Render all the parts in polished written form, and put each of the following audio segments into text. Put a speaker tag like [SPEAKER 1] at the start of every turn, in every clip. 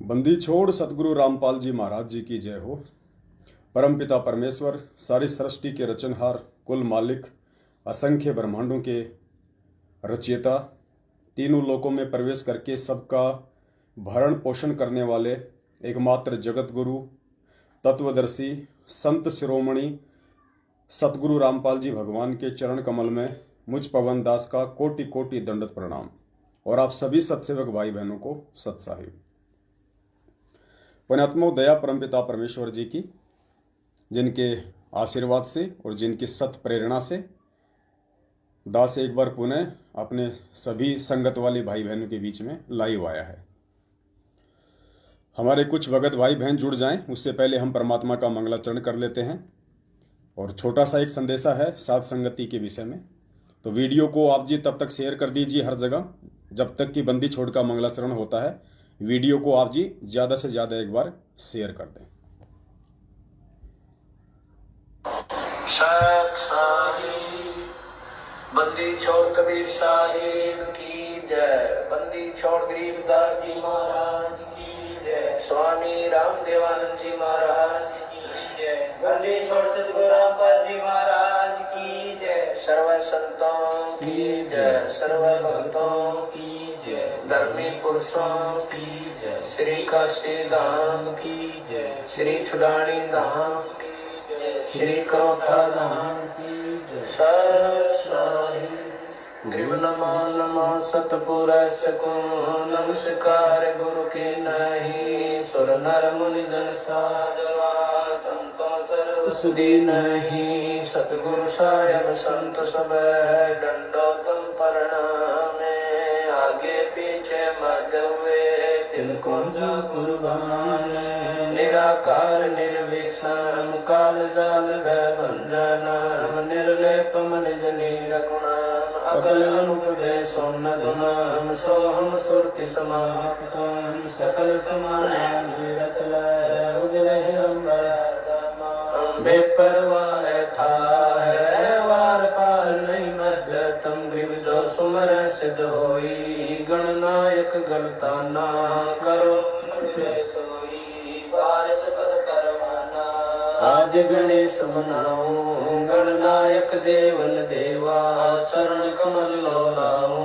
[SPEAKER 1] बंदी छोड़ सतगुरु रामपाल जी महाराज जी की जय हो। परमपिता परमेश्वर, सारी सृष्टि के रचनहार, कुल मालिक, असंख्य ब्रह्मांडों के रचयिता, तीनों लोकों में प्रवेश करके सबका भरण पोषण करने वाले एकमात्र जगत गुरु, तत्वदर्शी, संत शिरोमणि सतगुरु रामपाल जी भगवान के चरण कमल में मुझ पवन दास का कोटि कोटि दंडवत प्रणाम। और आप सभी सत्सेवक भाई बहनों को सत साहिब। पुण्यात्मो, दया परमपिता परमेश्वर जी की, जिनके आशीर्वाद से और जिनकी सत प्रेरणा से दास एक बार पुनः अपने सभी संगत वाले भाई बहनों के बीच में लाइव आया है। हमारे कुछ भगत भाई बहन जुड़ जाएं, उससे पहले हम परमात्मा का मंगलाचरण कर लेते हैं। और छोटा सा एक संदेशा है साध संगति के विषय में। तो वीडियो को आप जी तब तक शेयर कर दीजिए हर जगह जब तक कि बंदी छोड़ का मंगलाचरण होता है। वीडियो को आप जी ज्यादा से ज्यादा एक बार शेयर कर दें।
[SPEAKER 2] बंदी छोड़ कबीर साहिब की जय। बंदी छोड़ गरीबदास जी महाराज की जय। स्वामी रामदेवानंद जी महाराज की जय। बंदी छोड़ सतगुरु रामपाल जी महाराज की जय। सर्व संतों की जय, सर्व भक्तों की जय, धर्मी पुरुषों की जय, श्री काशी धाम की जय, श्री छुड़ानी धाम की जय, श्री करोथा धाम की जय। ग्रीव नमो नमो सतपुरुष को नमस्कार गुरु के नहीं। सुर नर मुनि जन साधवा संतों सर्व सुधी नहीं। सतगुरु साहेब संत सब दंडोतम प्रणामे। आगे पीछे मत हुए तिनको जो कुर्बान। निराकार निर्विषम काल जाल भय भंजन। निर्लेप मन जनी रघुनाम। अकल अनुपदय सोन धुनाम। सोहम सुरति समाप्तम। सकल समान उजले बेपरवाह था है वार पार नहीं मध्यतम। ग्रीव जो सुमर सिद्ध होई। गणनायक गलताना करो सोई। पारस पद परवाना आदि गणेश मनाओ। गणनायक देवन देवा चरण कमल लोलाओ।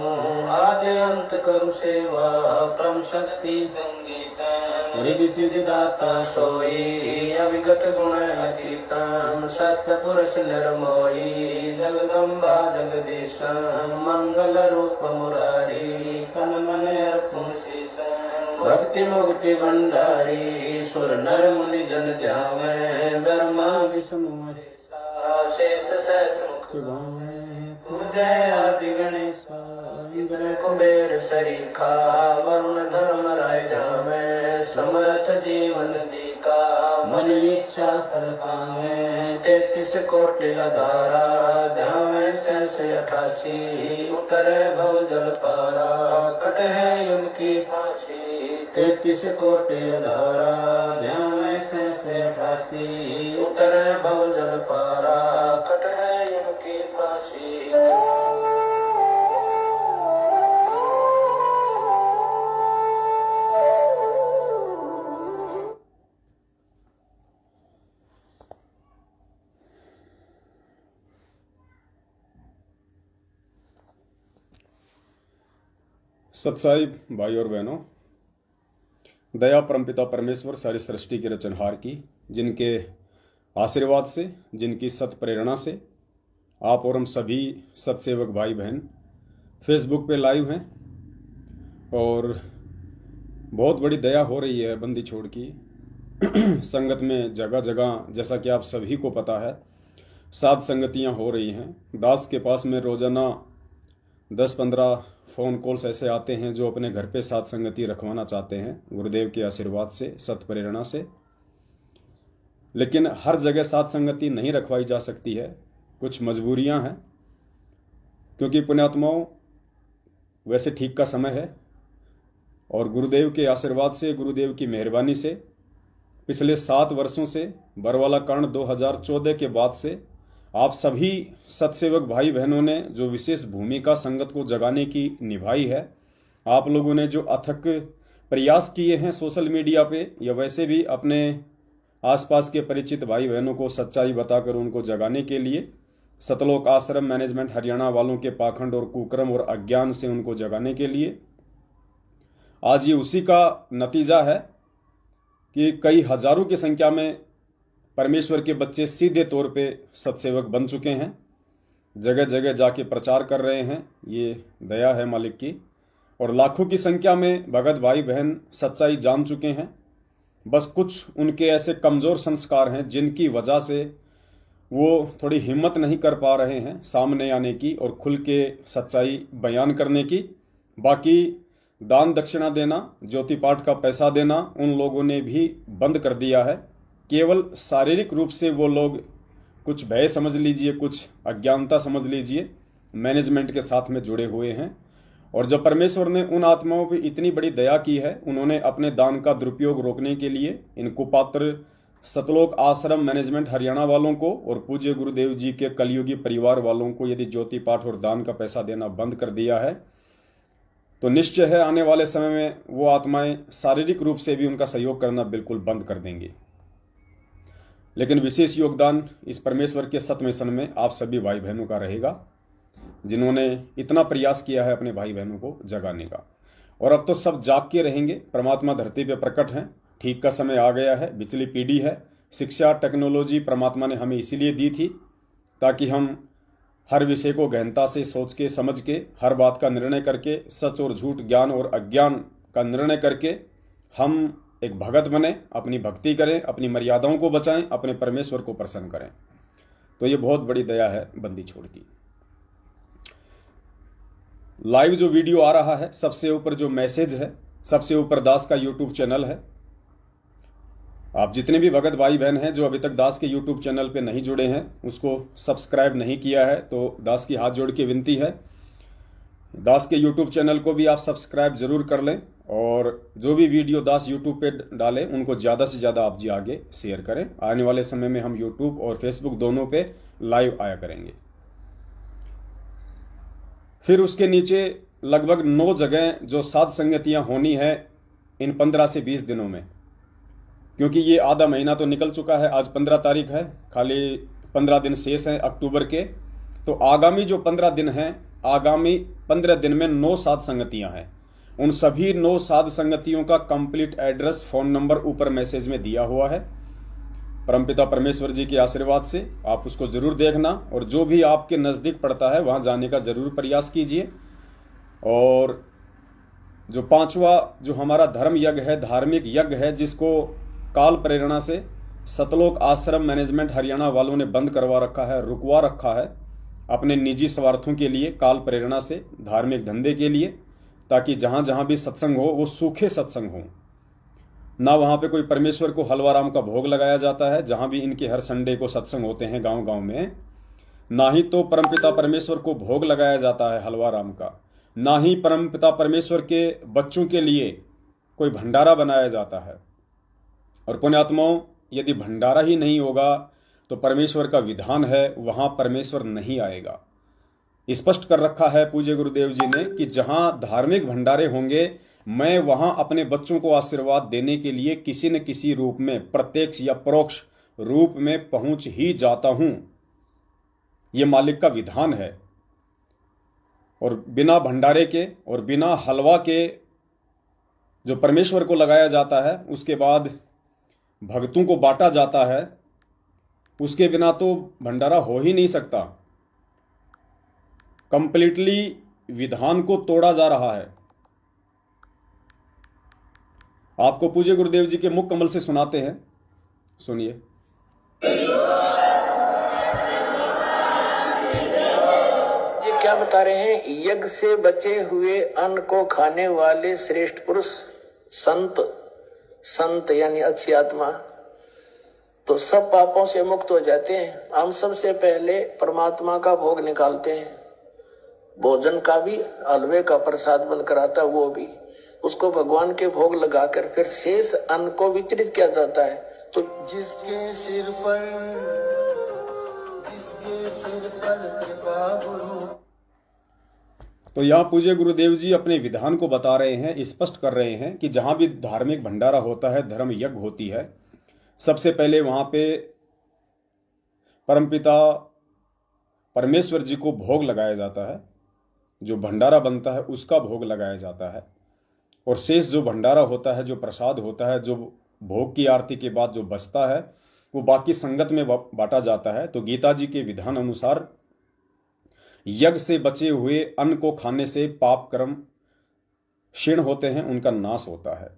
[SPEAKER 2] आदि अंत करु सेवा परम शक्ति संगीता। रिधि सिद्धि दाता सोई। अविगत गुण अतीतम सत्य पुरुष निर्मोही। जगदम्बा जगदीश मंगल रूप मुरारी। तन मन अर्पण शेषम भक्ति मुक्ति भंडारी। सुर नर मुनि जन ध्यावे। ब्रह्मा विष्णु महेशा शेष सहस्र मुख जय आदि गणेश। इंद्र कुबेर सरीखा वरुण धर्म राय जावे। समर्थ जीवन जी का मन इच्छा फल पावे। 33 कोटि धारा ध्यावे सहस 88। उतरे भव जल पारा कट है युग की फांसी। 33 कोटि धारा ध्यावे सहस 88। उतरे भव जल पारा कट है युग की फांसी।
[SPEAKER 1] सत्साहिब भाई और बहनों, दया परमपिता परमेश्वर सारी सृष्टि के रचनहार की, जिनके आशीर्वाद से, जिनकी सत प्रेरणा से आप और हम सभी सत्सेवक भाई बहन फेसबुक पे लाइव हैं। और बहुत बड़ी दया हो रही है बंदी छोड़ की संगत में। जगह जगह जैसा कि आप सभी को पता है साध संगतियां हो रही हैं। दास के पास में रोजाना 10-15 फ़ोन कॉल्स ऐसे आते हैं जो अपने घर पे साथ संगति रखवाना चाहते हैं गुरुदेव के आशीर्वाद से, सत प्रेरणा से। लेकिन हर जगह साथ संगति नहीं रखवाई जा सकती है, कुछ मजबूरियां हैं। क्योंकि पुण्यात्माओं, वैसे ठीक का समय है और गुरुदेव के आशीर्वाद से, गुरुदेव की मेहरबानी से पिछले 7 वर्षों से बरवाला कांड 2014 के बाद से आप सभी सतसेवक भाई बहनों ने जो विशेष भूमिका संगत को जगाने की निभाई है, आप लोगों ने जो अथक प्रयास किए हैं सोशल मीडिया पे या वैसे भी अपने आसपास के परिचित भाई बहनों को सच्चाई बताकर उनको जगाने के लिए, सतलोक आश्रम मैनेजमेंट हरियाणा वालों के पाखंड और कुकर्म और अज्ञान से उनको जगाने के लिए, आज ये उसी का नतीजा है कि कई हजारों की संख्या में परमेश्वर के बच्चे सीधे तौर पे सत्सेवक बन चुके हैं, जगह जगह जाके प्रचार कर रहे हैं। ये दया है मालिक की। और लाखों की संख्या में भगत भाई बहन सच्चाई जान चुके हैं। बस कुछ उनके ऐसे कमज़ोर संस्कार हैं जिनकी वजह से वो थोड़ी हिम्मत नहीं कर पा रहे हैं सामने आने की और खुल के सच्चाई बयान करने की। बाकी दान दक्षिणा देना, ज्योति पाठ का पैसा देना उन लोगों ने भी बंद कर दिया है। केवल शारीरिक रूप से वो लोग कुछ भय समझ लीजिए, कुछ अज्ञानता समझ लीजिए, मैनेजमेंट के साथ में जुड़े हुए हैं। और जब परमेश्वर ने उन आत्माओं पर इतनी बड़ी दया की है, उन्होंने अपने दान का दुरुपयोग रोकने के लिए इन कुपात्र सतलोक आश्रम मैनेजमेंट हरियाणा वालों को और पूज्य गुरुदेव जी के कलयुगी परिवार वालों को यदि ज्योति पाठ और दान का पैसा देना बंद कर दिया है, तो निश्चय है आने वाले समय में वो आत्माएं शारीरिक रूप से भी उनका सहयोग करना बिल्कुल बंद कर देंगी। लेकिन विशेष योगदान इस परमेश्वर के सत मिशन में आप सभी भाई बहनों का रहेगा, जिन्होंने इतना प्रयास किया है अपने भाई बहनों को जगाने का। और अब तो सब जाग के रहेंगे। परमात्मा धरती पे प्रकट हैं, ठीक का समय आ गया है, बिचली पीढ़ी है। शिक्षा टेक्नोलॉजी परमात्मा ने हमें इसीलिए दी थी ताकि हम हर विषय को गहनता से सोच के समझ के हर बात का निर्णय करके, सच और झूठ, ज्ञान और अज्ञान का निर्णय करके हम एक भगत बने, अपनी भक्ति करें, अपनी मर्यादाओं को बचाएं, अपने परमेश्वर को प्रसन्न करें। तो ये बहुत बड़ी दया है बंदी छोड़ की। लाइव जो वीडियो आ रहा है, सबसे ऊपर जो मैसेज है, सबसे ऊपर दास का यूट्यूब चैनल है। आप जितने भी भगत भाई बहन हैं जो अभी तक दास के यूट्यूब चैनल पे नहीं जुड़े हैं, उसको सब्सक्राइब नहीं किया है, तो दास की हाथ जोड़ के विनती है, दास के यूट्यूब चैनल को भी आप सब्सक्राइब जरूर कर लें। और जो भी वीडियो दास यूट्यूब पे डालें उनको ज़्यादा से ज़्यादा आप जी आगे शेयर करें। आने वाले समय में हम यूट्यूब और फेसबुक दोनों पे लाइव आया करेंगे। फिर उसके नीचे लगभग 9 जगह जो साध संगतियाँ होनी है इन 15 से 20 दिनों में, क्योंकि ये आधा महीना तो निकल चुका है। आज 15 तारीख है, खाली 15 दिन शेष हैं अक्टूबर के। तो आगामी जो 15 दिन हैं, आगामी 15 दिन में 9 साध संगतियां हैं। उन सभी 9 साध संगतियों का कंप्लीट एड्रेस, फोन नंबर ऊपर मैसेज में दिया हुआ है। परमपिता परमेश्वर जी के आशीर्वाद से आप उसको जरूर देखना और जो भी आपके नज़दीक पड़ता है वहां जाने का जरूर प्रयास कीजिए। और जो 5वां जो हमारा धर्म यज्ञ है, धार्मिक यज्ञ है, जिसको काल प्रेरणा से सतलोक आश्रम मैनेजमेंट हरियाणा वालों ने बंद करवा रखा है, रुकवा रखा है अपने निजी स्वार्थों के लिए, काल प्रेरणा से धार्मिक धंधे के लिए, ताकि जहां जहां भी सत्संग हो वो सूखे सत्संग हो ना। वहां पे कोई परमेश्वर को हलवा राम का भोग लगाया जाता है, जहां भी इनके हर संडे को सत्संग होते हैं गांव गांव में, ना ही तो परमपिता परमेश्वर को भोग लगाया जाता है हलवा राम का, ना ही परमपिता परमेश्वर के बच्चों के लिए कोई भंडारा बनाया जाता है। और पुण्यात्माओं, यदि भंडारा ही नहीं होगा तो परमेश्वर का विधान है वहां परमेश्वर नहीं आएगा। स्पष्ट कर रखा है पूज्य गुरुदेव जी ने कि जहां धार्मिक भंडारे होंगे, मैं वहां अपने बच्चों को आशीर्वाद देने के लिए किसी न किसी रूप में, प्रत्यक्ष या परोक्ष रूप में पहुंच ही जाता हूं। यह मालिक का विधान है। और बिना भंडारे के और बिना हलवा के जो परमेश्वर को लगाया जाता है, उसके बाद भक्तों को बांटा जाता है, उसके बिना तो भंडारा हो ही नहीं सकता। कंप्लीटली विधान को तोड़ा जा रहा है। आपको पूज्य गुरुदेव जी के मुख कमल से सुनाते हैं, सुनिए।
[SPEAKER 2] ये क्या बता रहे हैं? यज्ञ से बचे हुए अन्न को खाने वाले श्रेष्ठ पुरुष, संत यानी अच्छी आत्मा, तो सब पापों से मुक्त हो जाते हैं। हम सबसे पहले परमात्मा का भोग निकालते हैं, भोजन का भी, हलवे का प्रसाद बनकर आता है वो भी, उसको भगवान के भोग लगाकर फिर शेष अन्न को वितरित किया जाता है। तो जिसके सिर पर
[SPEAKER 1] तो यहाँ पूज्य गुरुदेव जी अपने विधान को बता रहे हैं, स्पष्ट कर रहे हैं कि जहां भी धार्मिक भंडारा होता है, धर्म यज्ञ होती है, सबसे पहले वहां पे परमपिता परमेश्वर जी को भोग लगाया जाता है। जो भंडारा बनता है उसका भोग लगाया जाता है, और शेष जो भंडारा होता है, जो प्रसाद होता है, जो भोग की आरती के बाद जो बचता है, वो बाकी संगत में बांटा जाता है। तो गीता जी के विधान अनुसार यज्ञ से बचे हुए अन्न को खाने से पाप कर्म क्षीण होते हैं, उनका नाश होता है।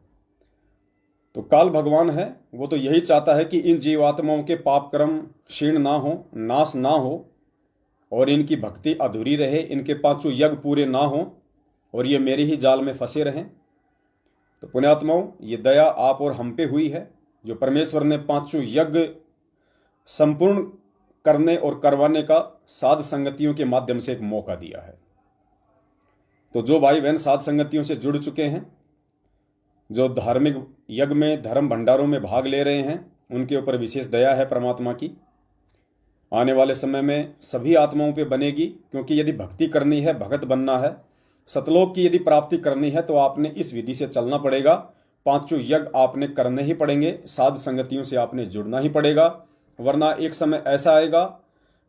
[SPEAKER 1] तो काल भगवान है, वो तो यही चाहता है कि इन जीवात्माओं के पाप कर्म क्षीण ना हो, नाश ना हो, और इनकी भक्ति अधूरी रहे, इनके पांचों यज्ञ पूरे ना हो, और ये मेरे ही जाल में फंसे रहें। तो पुण्यात्माओं, ये दया आप और हम पे हुई है, जो परमेश्वर ने पांचों यज्ञ संपूर्ण करने और करवाने का साध संगतियों के माध्यम से एक मौका दिया है। तो जो भाई बहन साध संगतियों से जुड़ चुके हैं, जो धार्मिक यज्ञ में, धर्म भंडारों में भाग ले रहे हैं, उनके ऊपर विशेष दया है परमात्मा की। आने वाले समय में सभी आत्माओं पे बनेगी, क्योंकि यदि भक्ति करनी है, भगत बनना है, सतलोक की यदि प्राप्ति करनी है, तो आपने इस विधि से चलना पड़ेगा। पांचों यज्ञ आपने करने ही पड़ेंगे, साध संगतियों से आपने जुड़ना ही पड़ेगा, वरना एक समय ऐसा आएगा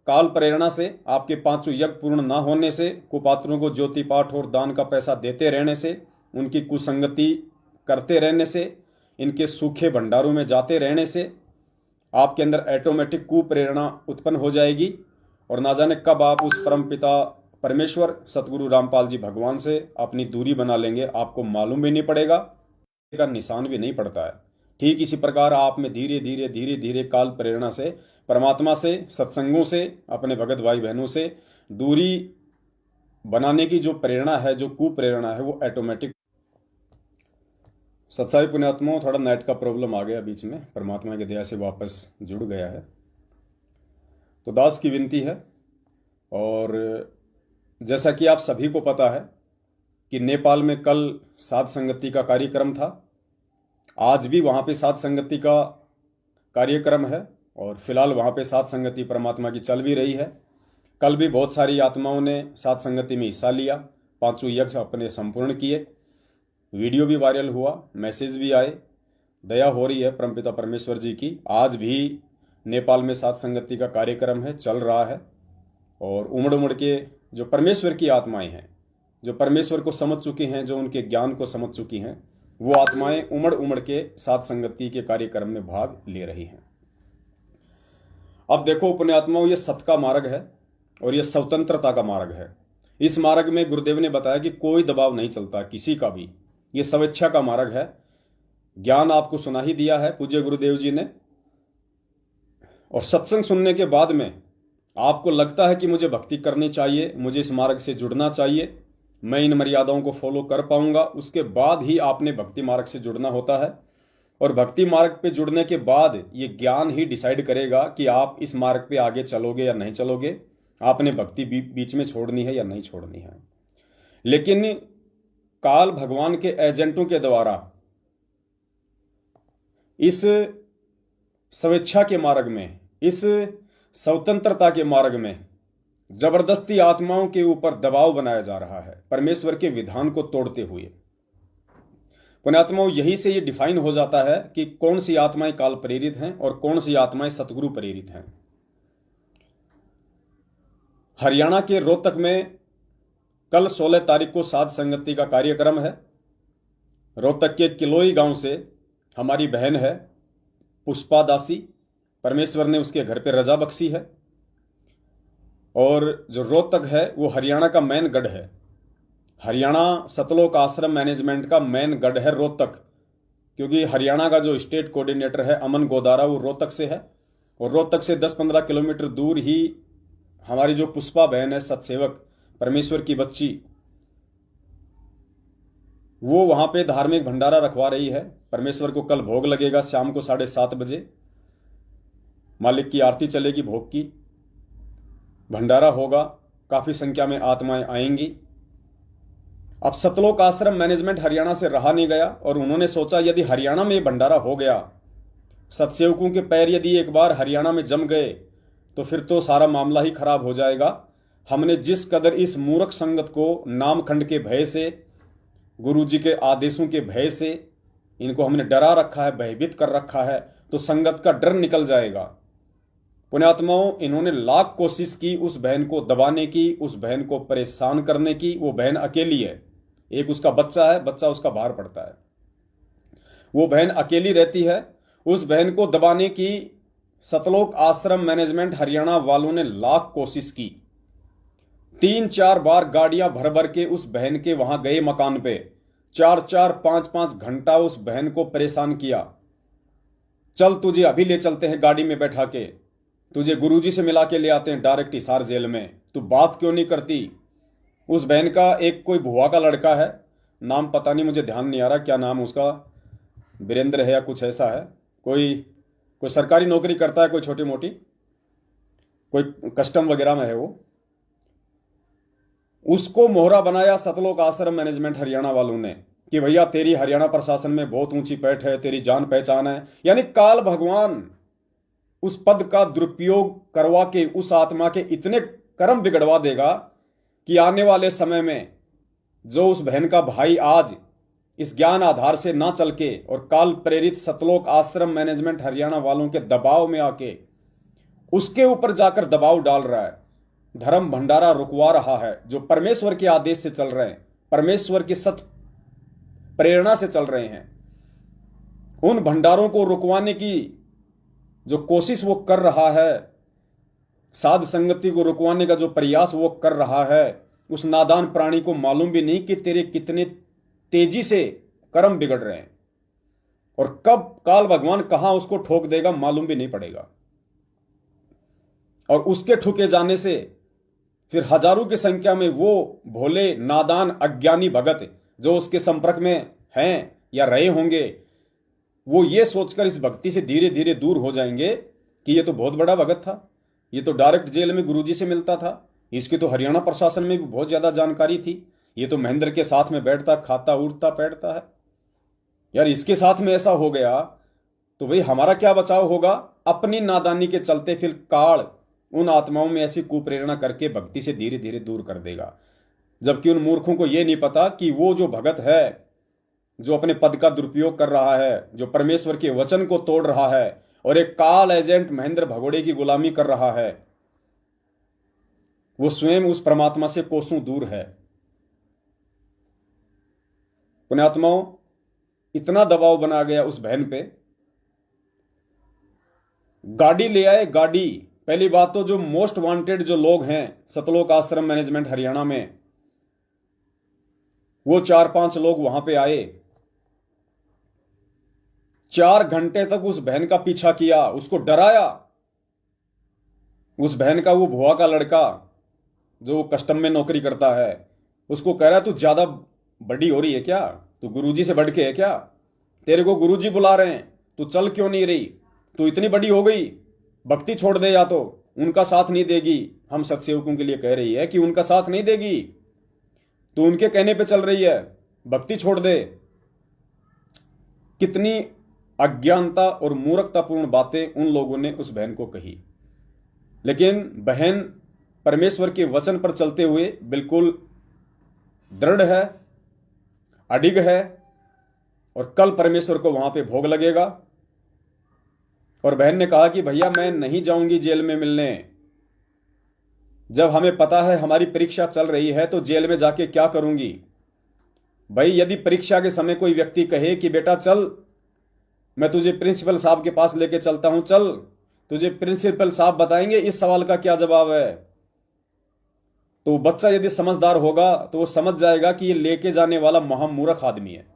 [SPEAKER 1] काल प्रेरणा से, आपके पांचों यज्ञ पूर्ण ना होने से, कुपात्रों को ज्योति पाठ और दान का पैसा देते रहने से, उनकी कुसंगति करते रहने से, इनके सूखे भंडारों में जाते रहने से आपके अंदर ऑटोमेटिक कुप्रेरणा उत्पन्न हो जाएगी, और ना जाने कब आप उस परम पिता परमेश्वर सतगुरु रामपाल जी भगवान से अपनी दूरी बना लेंगे, आपको मालूम भी नहीं पड़ेगा, का निशान भी नहीं पड़ता है। ठीक इसी प्रकार आप में धीरे धीरे धीरे धीरे काल प्रेरणा से, परमात्मा से, सत्संगों से, अपने भगत भाई बहनों से दूरी बनाने की जो प्रेरणा है, जो कुप्रेरणा है, वो ऑटोमेटिक। सच्चाई पुण्यात्माओं, थोड़ा नेट का प्रॉब्लम आ गया बीच में, परमात्मा की दया से वापस जुड़ गया है। तो दास की विनती है, और जैसा कि आप सभी को पता है कि नेपाल में कल साध संगति का कार्यक्रम था, आज भी वहाँ पे साध संगति का कार्यक्रम है, और फिलहाल वहाँ पे साध संगति परमात्मा की चल भी रही है। कल भी बहुत सारी आत्माओं ने साध संगति में हिस्सा लिया, पांचों यज्ञ अपने संपूर्ण किए, वीडियो भी वायरल हुआ, मैसेज भी आए। दया हो रही है परमपिता परमेश्वर जी की। आज भी नेपाल में साध संगति का कार्यक्रम है, चल रहा है, और उमड़ उमड़ के जो परमेश्वर की आत्माएं हैं, जो परमेश्वर को समझ चुकी हैं, जो उनके ज्ञान को समझ चुकी हैं, वो आत्माएं उमड़ उमड़ के साध संगति के कार्यक्रम में भाग ले रही हैं। अब देखो पुण्यात्माओं, ये सत का मार्ग है और ये स्वतंत्रता का मार्ग है। इस मार्ग में गुरुदेव ने बताया कि कोई दबाव नहीं चलता किसी का भी, ये स्वेच्छा का मार्ग है। ज्ञान आपको सुना ही दिया है पूज्य गुरुदेव जी ने, और सत्संग सुनने के बाद में आपको लगता है कि मुझे भक्ति करनी चाहिए, मुझे इस मार्ग से जुड़ना चाहिए, मैं इन मर्यादाओं को फॉलो कर पाऊंगा, उसके बाद ही आपने भक्ति मार्ग से जुड़ना होता है। और भक्ति मार्ग पे जुड़ने के बाद ये ज्ञान ही डिसाइड करेगा कि आप इस मार्ग पे आगे चलोगे या नहीं चलोगे, आपने भक्ति बीच में छोड़नी है या नहीं छोड़नी है। लेकिन काल भगवान के एजेंटों के द्वारा इस स्वेच्छा के मार्ग में, इस स्वतंत्रता के मार्ग में जबरदस्ती आत्माओं के ऊपर दबाव बनाया जा रहा है, परमेश्वर के विधान को तोड़ते हुए। पुण्यात्माओं, यही से ये डिफाइन हो जाता है कि कौन सी आत्माएं काल प्रेरित हैं और कौन सी आत्माएं सतगुरु प्रेरित हैं। हरियाणा के रोहतक में कल 16 तारीख को साध संगति का कार्यक्रम है। रोहतक के किलोई गांव से हमारी बहन है पुष्पा दासी, परमेश्वर ने उसके घर पे रजा बख्शी है। और जो रोहतक है वो हरियाणा का मेन गढ़ है, हरियाणा सतलोक आश्रम मैनेजमेंट का मेन गढ़ है रोहतक, क्योंकि हरियाणा का जो स्टेट कोऑर्डिनेटर है अमन गोदारा वो रोहतक से है, और रोहतक से 10-15 किलोमीटर दूर ही हमारी जो पुष्पा बहन है सतसेवक, परमेश्वर की बच्ची, वो वहां पे धार्मिक भंडारा रखवा रही है। परमेश्वर को कल भोग लगेगा शाम को 7:30 बजे, मालिक की आरती चलेगी, भोग की भंडारा होगा, काफी संख्या में आत्माएं आएंगी। अब सतलोक आश्रम मैनेजमेंट हरियाणा से रहा नहीं गया, और उन्होंने सोचा यदि हरियाणा में भंडारा हो गया, सतसेवकों के पैर यदि एक बार हरियाणा में जम गए, तो फिर तो सारा मामला ही खराब हो जाएगा। हमने जिस कदर इस मूर्ख संगत को नामखंड के भय से, गुरुजी के आदेशों के भय से इनको हमने डरा रखा है, भयभीत कर रखा है, तो संगत का डर निकल जाएगा। पुण्यात्माओं, इन्होंने लाख कोशिश की उस बहन को दबाने की, उस बहन को परेशान करने की। वो बहन अकेली है, एक उसका बच्चा है, बच्चा उसका बाहर पड़ता है, वो बहन अकेली रहती है। उस बहन को दबाने की सतलोक आश्रम मैनेजमेंट हरियाणा वालों ने लाख कोशिश की। 3-4 बार गाड़ियां भर भर के उस बहन के वहां गए मकान पे, 4-4, 5-5 घंटा उस बहन को परेशान किया। चल तुझे अभी ले चलते हैं गाड़ी में बैठा के, तुझे गुरुजी से मिला के ले आते हैं डायरेक्ट हिसार जेल में, तू बात क्यों नहीं करती। उस बहन का एक कोई भुआ का लड़का है, नाम पता नहीं, मुझे ध्यान नहीं आ रहा क्या नाम उसका, वीरेंद्र है या कुछ ऐसा है, कोई सरकारी नौकरी करता है, कोई छोटी मोटी, कोई कस्टम वगैरह में है वो। उसको मोहरा बनाया सतलोक आश्रम मैनेजमेंट हरियाणा वालों ने कि भैया तेरी हरियाणा प्रशासन में बहुत ऊंची पैठ है, तेरी जान पहचान है। यानी काल भगवान उस पद का दुरुपयोग करवा के उस आत्मा के इतने कर्म बिगड़वा देगा कि आने वाले समय में जो उस बहन का भाई आज इस ज्ञान आधार से ना चल के और काल प्रेरित सतलोक आश्रम मैनेजमेंट हरियाणा वालों के दबाव में आके उसके ऊपर जाकर दबाव डाल रहा है, धर्म भंडारा रुकवा रहा है, जो परमेश्वर के आदेश से चल रहे हैं, परमेश्वर की सत प्रेरणा से चल रहे हैं, उन भंडारों को रुकवाने की जो कोशिश वो कर रहा है, साध संगति को रुकवाने का जो प्रयास वो कर रहा है, उस नादान प्राणी को मालूम भी नहीं कि तेरे कितने तेजी से कर्म बिगड़ रहे हैं और कब काल भगवान कहां उसको ठोक देगा मालूम भी नहीं पड़ेगा। और उसके ठुके जाने से फिर हजारों की संख्या में वो भोले नादान अज्ञानी भगत जो उसके संपर्क में हैं या रहे होंगे, वो ये सोचकर इस भक्ति से धीरे धीरे दूर हो जाएंगे कि ये तो बहुत बड़ा भगत था, ये तो डायरेक्ट जेल में गुरुजी से मिलता था, इसकी तो हरियाणा प्रशासन में भी बहुत ज्यादा जानकारी थी, ये तो महेंद्र के साथ में बैठता, खाता, उठता, बैठता है। यार इसके साथ में ऐसा हो गया तो भाई हमारा क्या बचाव होगा। अपनी नादानी के चलते फिर काल उन आत्माओं में ऐसी कुप्रेरणा करके भक्ति से धीरे धीरे दूर कर देगा, जबकि उन मूर्खों को यह नहीं पता कि वो जो भगत है, जो अपने पद का दुरुपयोग कर रहा है, जो परमेश्वर के वचन को तोड़ रहा है और एक काल एजेंट महेंद्र भगोड़े की गुलामी कर रहा है, वो स्वयं उस परमात्मा से कोसों दूर है। पुण्यात्माओं, इतना दबाव बना गया उस बहन पे, गाड़ी ले आए, गाड़ी। पहली बात तो जो मोस्ट वांटेड जो लोग हैं सतलोक आश्रम मैनेजमेंट हरियाणा में, वो 4-5 लोग वहां पे आए, 4 घंटे तक उस बहन का पीछा किया, उसको डराया। उस बहन का वो भुआ का लड़का जो कस्टम में नौकरी करता है, उसको कह रहा है तू ज्यादा बड़ी हो रही है क्या, तू गुरुजी से बढ़ के है क्या, तेरे को गुरुजी बुला रहे हैं, तू चल क्यों नहीं रही, तू इतनी बड़ी हो गई, भक्ति छोड़ दे, या तो उनका साथ नहीं देगी। हम सत्सेवकों के लिए कह रही है कि उनका साथ नहीं देगी, तू उनके कहने पे चल रही है, भक्ति छोड़ दे। कितनी अज्ञानता और मूर्खतापूर्ण बातें उन लोगों ने उस बहन को कही। लेकिन बहन परमेश्वर के वचन पर चलते हुए बिल्कुल दृढ़ है, अडिग है, और कल परमेश्वर को वहां पे भोग लगेगा। और बहन ने कहा कि भैया मैं नहीं जाऊंगी जेल में मिलने, जब हमें पता है हमारी परीक्षा चल रही है तो जेल में जाके क्या करूंगी। भाई यदि परीक्षा के समय कोई व्यक्ति कहे कि बेटा चल मैं तुझे प्रिंसिपल साहब के पास लेके चलता हूं, चल तुझे प्रिंसिपल साहब बताएंगे इस सवाल का क्या जवाब है, तो बच्चा यदि समझदार होगा तो वो समझ जाएगा कि ये लेके जाने वाला महामूर्ख आदमी है।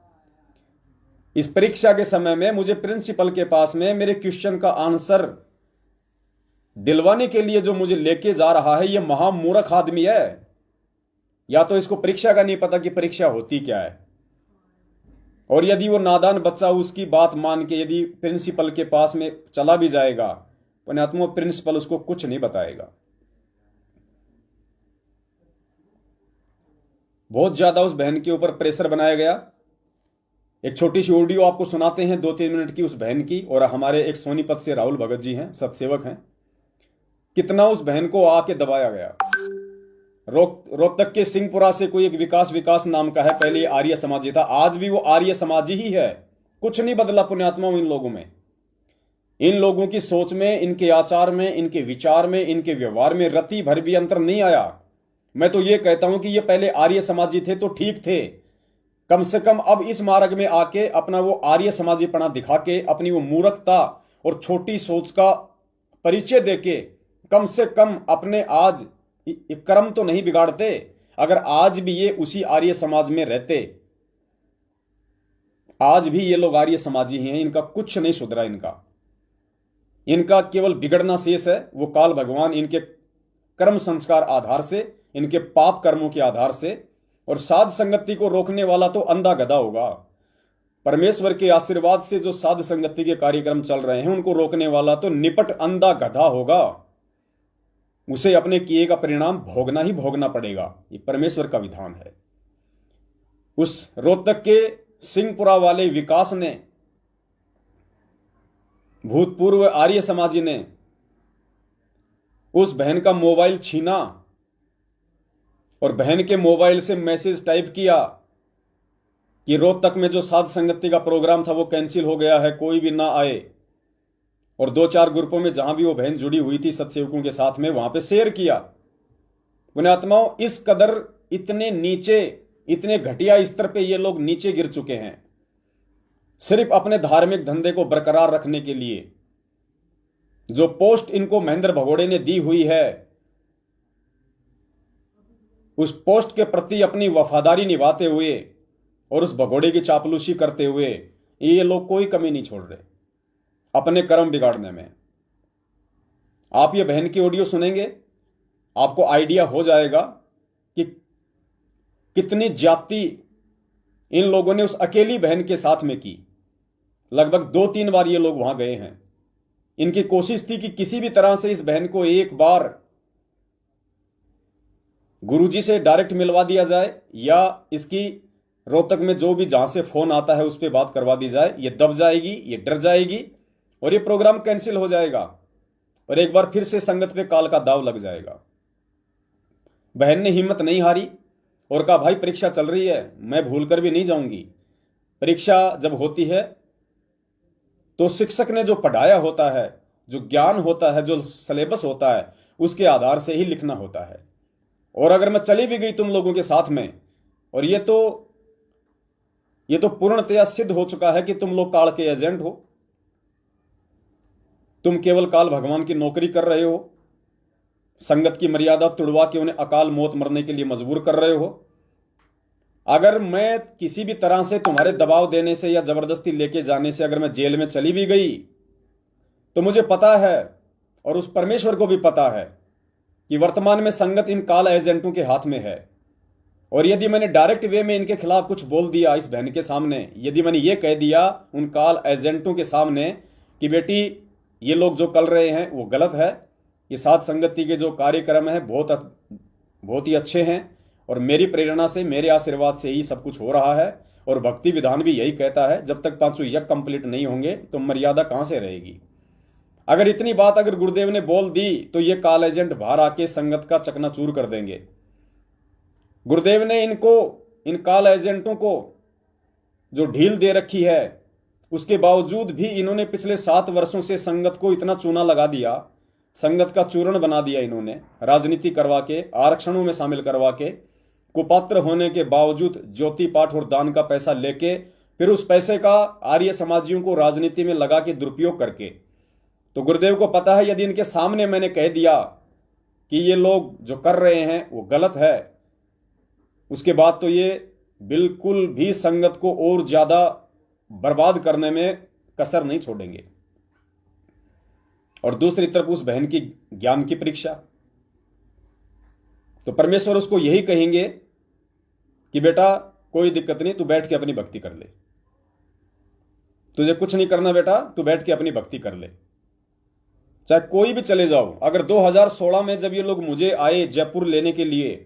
[SPEAKER 1] इस परीक्षा के समय में मुझे प्रिंसिपल के पास में मेरे क्वेश्चन का आंसर दिलवाने के लिए जो मुझे लेके जा रहा है ये महामूर्ख आदमी है, या तो इसको परीक्षा का नहीं पता कि परीक्षा होती क्या है। और यदि वो नादान बच्चा उसकी बात मान के यदि प्रिंसिपल के पास में चला भी जाएगा, पुण्यात्मा प्रिंसिपल उसको कुछ नहीं बताएगा। बहुत ज्यादा उस बहन के ऊपर प्रेशर बनाया गया। एक छोटी सी ऑडियो आपको सुनाते हैं 2-3 मिनट की उस बहन की, और हमारे एक सोनीपत से राहुल भगत जी हैं, सत्सेवक हैं, कितना उस बहन को आके दबाया गया। रोहतक के सिंहपुरा से कोई एक विकास नाम का है, पहले आर्य समाजी था, आज भी वो आर्य समाजी ही है। कुछ नहीं बदला पुण्यात्माओं इन लोगों में, इन लोगों की सोच में, इनके आचार में, इनके विचार में, इनके व्यवहार में रत्ती भर भी अंतर नहीं आया। मैं तो ये कहता हूं कि ये पहले आर्य समाजी थे तो ठीक थे, कम से कम अब इस मार्ग में आके अपना वो आर्य समाजीपना दिखा के, अपनी वो मूर्खता और छोटी सोच का परिचय देके कम से कम अपने आज कर्म तो नहीं बिगाड़ते। अगर आज भी ये उसी आर्य समाज में रहते, आज भी ये लोग आर्य समाजी हैं, इनका कुछ नहीं सुधरा, इनका केवल बिगड़ना शेष है। वो काल भगवान इनके कर्म संस्कार आधार से, इनके पाप कर्मों के आधार से, और साध संगति को रोकने वाला तो अंधा गधा होगा। परमेश्वर के आशीर्वाद से जो साध संगति के कार्यक्रम चल रहे हैं उनको रोकने वाला तो निपट अंधा गधा होगा। उसे अपने किए का परिणाम भोगना ही भोगना पड़ेगा। ये परमेश्वर का विधान है। उस रोहतक के सिंहपुरा वाले विकास ने, भूतपूर्व आर्य समाजी ने उस बहन का मोबाइल छीना और बहन के मोबाइल से मैसेज टाइप किया कि रोहतक में जो साध संगति का प्रोग्राम था वो कैंसिल हो गया है, कोई भी ना आए। और 2-4 ग्रुपों में जहां भी वो बहन जुड़ी हुई थी सत्सेवकों के साथ में, वहां पे शेयर किया। पुण्यात्माओं, इस कदर इतने नीचे, इतने घटिया स्तर पे ये लोग नीचे गिर चुके हैं, सिर्फ अपने धार्मिक धंधे को बरकरार रखने के लिए। जो पोस्ट इनको महेंद्र भगोड़े ने दी हुई है, उस पोस्ट के प्रति अपनी वफादारी निभाते हुए और उस भगोड़े की चापलूसी करते हुए ये लोग कोई कमी नहीं छोड़ रहे अपने कर्म बिगाड़ने में। आप ये बहन की ऑडियो सुनेंगे, आपको आइडिया हो जाएगा कि कितनी ज्यादती इन लोगों ने उस अकेली बहन के साथ में की। लगभग 2-3 बार ये लोग वहां गए हैं। इनकी कोशिश थी कि किसी भी तरह से इस बहन को एक बार गुरुजी से डायरेक्ट मिलवा दिया जाए, या इसकी रोहतक में जो भी जहां से फोन आता है उस पर बात करवा दी जाए। ये दब जाएगी, ये डर जाएगी और ये प्रोग्राम कैंसिल हो जाएगा और एक बार फिर से संगत पे काल का दाव लग जाएगा। बहन ने हिम्मत नहीं हारी और कहा, भाई परीक्षा चल रही है, मैं भूलकर भी नहीं जाऊंगी। परीक्षा जब होती है तो शिक्षक ने जो पढ़ाया होता है, जो ज्ञान होता है, जो सिलेबस होता है, उसके आधार से ही लिखना होता है। और अगर मैं चली भी गई तुम लोगों के साथ में, और ये तो पूर्णतया सिद्ध हो चुका है कि तुम लोग काल के एजेंट हो, तुम केवल काल भगवान की नौकरी कर रहे हो, संगत की मर्यादा तुड़वा के उन्हें अकाल मौत मरने के लिए मजबूर कर रहे हो। अगर मैं किसी भी तरह से तुम्हारे दबाव देने से या जबरदस्ती लेके जाने से अगर मैं जेल में चली भी गई, तो मुझे पता है और उस परमेश्वर को भी पता है कि वर्तमान में संगत इन काल एजेंटों के हाथ में है। और यदि मैंने डायरेक्ट वे में इनके खिलाफ कुछ बोल दिया इस बहन के सामने, यदि मैंने ये कह दिया उन काल एजेंटों के सामने कि बेटी ये लोग जो कर रहे हैं वो गलत है, ये साध संगति के जो कार्यक्रम है बहुत ही अच्छे हैं और मेरी प्रेरणा से, मेरे आशीर्वाद से ही सब कुछ हो रहा है, और भक्ति विधान भी यही कहता है जब तक 5 यज्ञ कंप्लीट नहीं होंगे तो मर्यादा कहां से रहेगी। अगर इतनी बात अगर गुरुदेव ने बोल दी तो ये काल एजेंट बाहर आके संगत का चकनाचूर कर देंगे। गुरुदेव ने इन काल एजेंटों को जो ढील दे रखी है, उसके बावजूद भी इन्होंने पिछले 7 वर्षों से संगत को इतना चूना लगा दिया, संगत का चूर्ण बना दिया इन्होंने, राजनीति करवा के, आरक्षणों में शामिल करवा के, कुपात्र होने के बावजूद ज्योति पाठ और दान का पैसा लेके, फिर उस पैसे का आर्य समाजियों को राजनीति में लगा के दुरुपयोग करके। तो गुरुदेव को पता है यदि इनके सामने मैंने कह दिया कि ये लोग जो कर रहे हैं वो गलत है, उसके बाद तो ये बिल्कुल भी संगत को और ज्यादा बर्बाद करने में कसर नहीं छोड़ेंगे। और दूसरी तरफ उस बहन की ज्ञान की परीक्षा, तो परमेश्वर उसको यही कहेंगे कि बेटा कोई दिक्कत नहीं, तू बैठ के अपनी भक्ति कर ले, तुझे कुछ नहीं करना बेटा, तू बैठ के अपनी भक्ति कर ले, चाहे कोई भी चले जाओ। अगर 2016 में जब ये लोग मुझे आए जयपुर लेने के लिए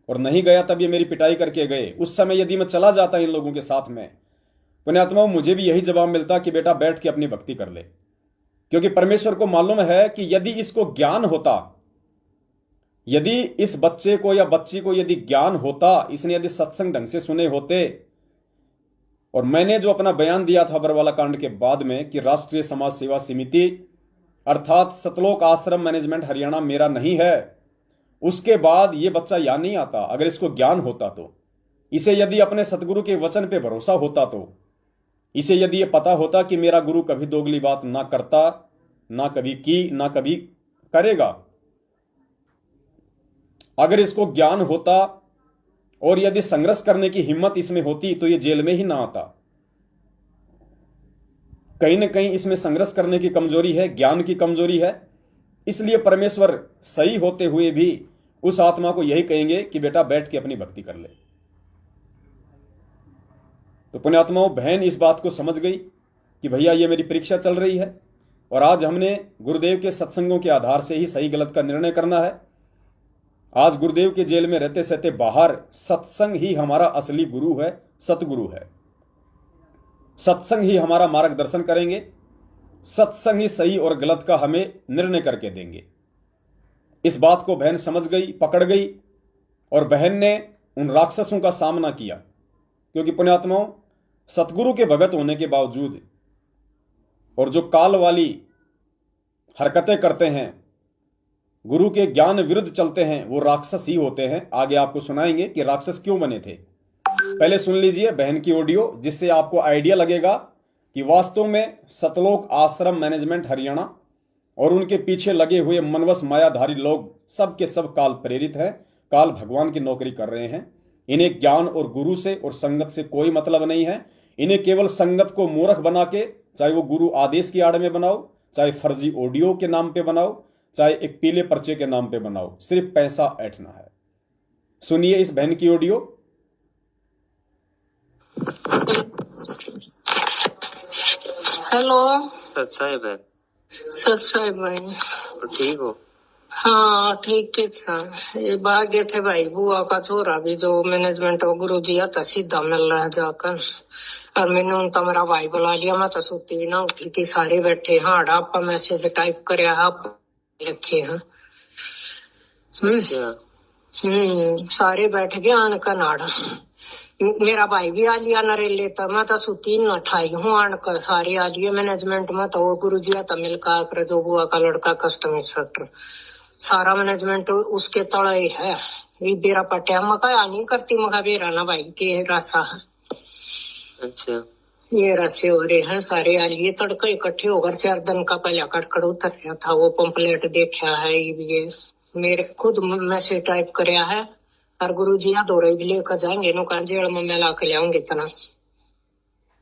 [SPEAKER 1] और नहीं गया तब ये मेरी पिटाई करके गए, उस समय यदि मैं चला जाता इन लोगों के साथ में, पुण्यात्माओं मुझे भी यही जवाब मिलता कि बेटा बैठ के अपनी भक्ति कर ले, क्योंकि परमेश्वर को मालूम है कि यदि इसको ज्ञान होता, यदि इस बच्चे को या बच्ची को यदि ज्ञान होता, इसने यदि सत्संग ढंग से सुने होते, और मैंने जो अपना बयान दिया था बरवाला कांड के बाद में कि राष्ट्रीय समाज सेवा समिति अर्थात सतलोक आश्रम मैनेजमेंट हरियाणा मेरा नहीं है, उसके बाद ये बच्चा यहां नहीं आता। अगर इसको ज्ञान होता तो, इसे यदि अपने सतगुरु के वचन पे भरोसा होता तो, इसे यदि ये पता होता कि मेरा गुरु कभी दोगली बात ना करता, ना कभी की, ना कभी करेगा, अगर इसको ज्ञान होता और यदि संघर्ष करने की हिम्मत इसमें होती तो ये जेल में ही ना आता। कहीं ना कहीं इसमें संघर्ष करने की कमजोरी है, ज्ञान की कमजोरी है। इसलिए परमेश्वर सही होते हुए भी उस आत्मा को यही कहेंगे कि बेटा बैठ के अपनी भक्ति कर ले। तो पुण्यात्माओं, बहन इस बात को समझ गई कि भैया ये मेरी परीक्षा चल रही है और आज हमने गुरुदेव के सत्संगों के आधार से ही सही गलत का निर्णय करना है। आज गुरुदेव के जेल में रहते सहते बाहर सत्संग ही हमारा असली गुरु है, सतगुरु है। सत्संग ही हमारा मार्गदर्शन करेंगे, सत्संग ही सही और गलत का हमें निर्णय करके देंगे। इस बात को बहन समझ गई, पकड़ गई, और बहन ने उन राक्षसों का सामना किया। क्योंकि पुण्यात्माओं, सतगुरु के भगत होने के बावजूद और जो काल वाली हरकतें करते हैं, गुरु के ज्ञान विरुद्ध चलते हैं, वो राक्षस ही होते हैं। आगे आपको सुनाएंगे कि राक्षस क्यों बने थे। पहले सुन लीजिए बहन की ऑडियो, जिससे आपको आइडिया लगेगा कि वास्तव में सतलोक आश्रम मैनेजमेंट हरियाणा और उनके पीछे लगे हुए मनवस मायाधारी लोग सब के सब काल प्रेरित हैं, काल भगवान की नौकरी कर रहे हैं। इन्हें ज्ञान और गुरु से और संगत से कोई मतलब नहीं है। इन्हें केवल संगत को मूर्ख बना के, चाहे वो गुरु आदेश की आड़ में बनाओ, चाहे फर्जी ऑडियो के नाम पे बनाओ, चाहे एक पीले पर्चे के नाम पे बनाओ, सिर्फ पैसा ऐंठना है। सुनिए इस बहन की ऑडियो।
[SPEAKER 3] हेलो।
[SPEAKER 4] साहिब है।
[SPEAKER 3] साहिब भाई
[SPEAKER 4] ठीक हो?
[SPEAKER 3] हाँ ठीक ठीक सर। ये भाग्य थे भाई, बुआ का छोरा भी जो मैनेजमेंट और गुरु जी आता सीधा मिल रहा है जाकर, और मैंने उन मेरा भाई बुला लिया। मैं तो सोती भी ना उठी थी, सारे बैठे। हाँ आप मैसेज टाइप करे, आप लिखे हैं। सारे बैठ गए आन का नाड़ा। मेरा भाई भी आ लिया नरेले, तो मैं तो सुती न ठाई हूँ आन का। सारे आ लिए मैनेजमेंट में, तो वो गुरु जी आता मिलका कर, जो बुआ का लड़का कस्टम इंस्पेक्टर, सारा मैनेजमेंट उसके तले ही है। ये बेरा पटिया मका नहीं करती, मका बेरा ना भाई के रासा है। अच्छा ये रस्से हो रहे हैं। सारे आ लिए तड़का इकट्ठे होकर 4 दिन का पहले कटकड़ उतर रहा था। वो पंपलेट देखा है, ये मेरे खुद मैसेज टाइप कराया है। और गुरु जी यहाँ दौरे भी लेकर जाएंगे, नो कहा जेल में मैं ला के लाऊंगी इतना।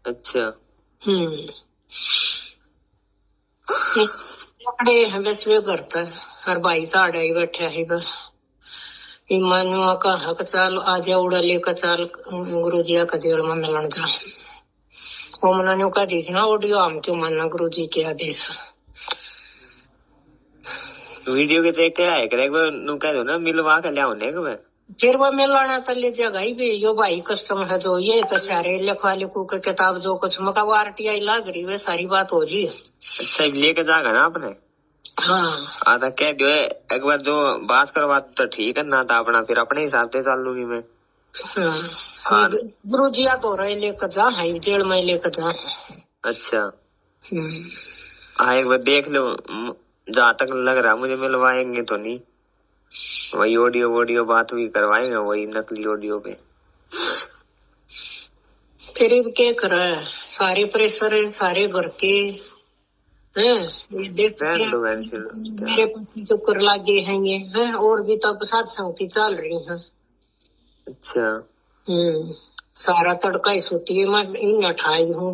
[SPEAKER 3] अच्छा वैसे वे करता है। और भाई ताड़ा ही बैठा है बस। ईमानुआ का हक चाल आज उड़ा लेकर चाल गुरु जी का जेल में मिलन जा। वो मना का देखना ऑडियो, हम क्यों मानना गुरु जी के आदेश।
[SPEAKER 4] वीडियो के देख के आए करे नु कह दो ना मिलवा के ले आने के।
[SPEAKER 3] फिर वो मिलाना तो ले जगह ही भी यो भाई कस्टमर है जो ये तो सारे लिखवा लिखू के किताब जो कुछ मका वो RTI लाग रही वे सारी बात हो रही।
[SPEAKER 4] अच्छा लेके जाएगा ना आपने? हाँ आधा कह दो एक बार जो बात करवा तो ठीक है ना, तो अपना फिर अपने हिसाब से चाल लूंगी मैं।
[SPEAKER 3] हाँ गुरु जी आप हो रहे लेकर जा है, जेल में लेकर जा। अच्छा हाँ
[SPEAKER 4] एक बार देख लो, जहाँ तक लग रहा मुझे मिलवाएंगे तो नहीं, वही ऑडियो बात भी करवाएंगे, वही नकली ऑडियो पे।
[SPEAKER 3] फिर क्या कर रहा है, सारे प्रेशर है सारे घर के हैं। ये देख मेरे पीछे जो कर लागे हैं ये हैं, और भी तब साथ संगति चल रही है। अच्छा सारा तड़का ही सोती है। मैं इन अठाई हूँ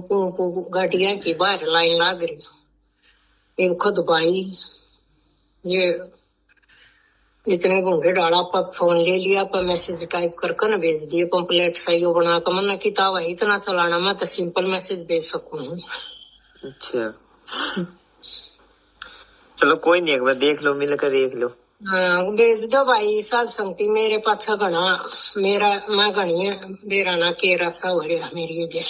[SPEAKER 3] गाड़िया की बाहर लाइन लाग रही। एक खुद भाई ये इतने घूंघे डाला पर फोन ले लिया, पर मैसेज टाइप करके न भेज दिए। पंपलेट सही हो बना कर मना किताब है इतना चलाना, मैं तो सिंपल मैसेज भेज सकूं। अच्छा
[SPEAKER 4] चलो कोई नहीं, एक बार देख लो, मिलकर देख लो।
[SPEAKER 3] हाँ भेज दो भाई। साथ संगति मेरे पाछा घना मेरा मैं घनी है बेरा ना के रसा हो रहा मेरी जेल।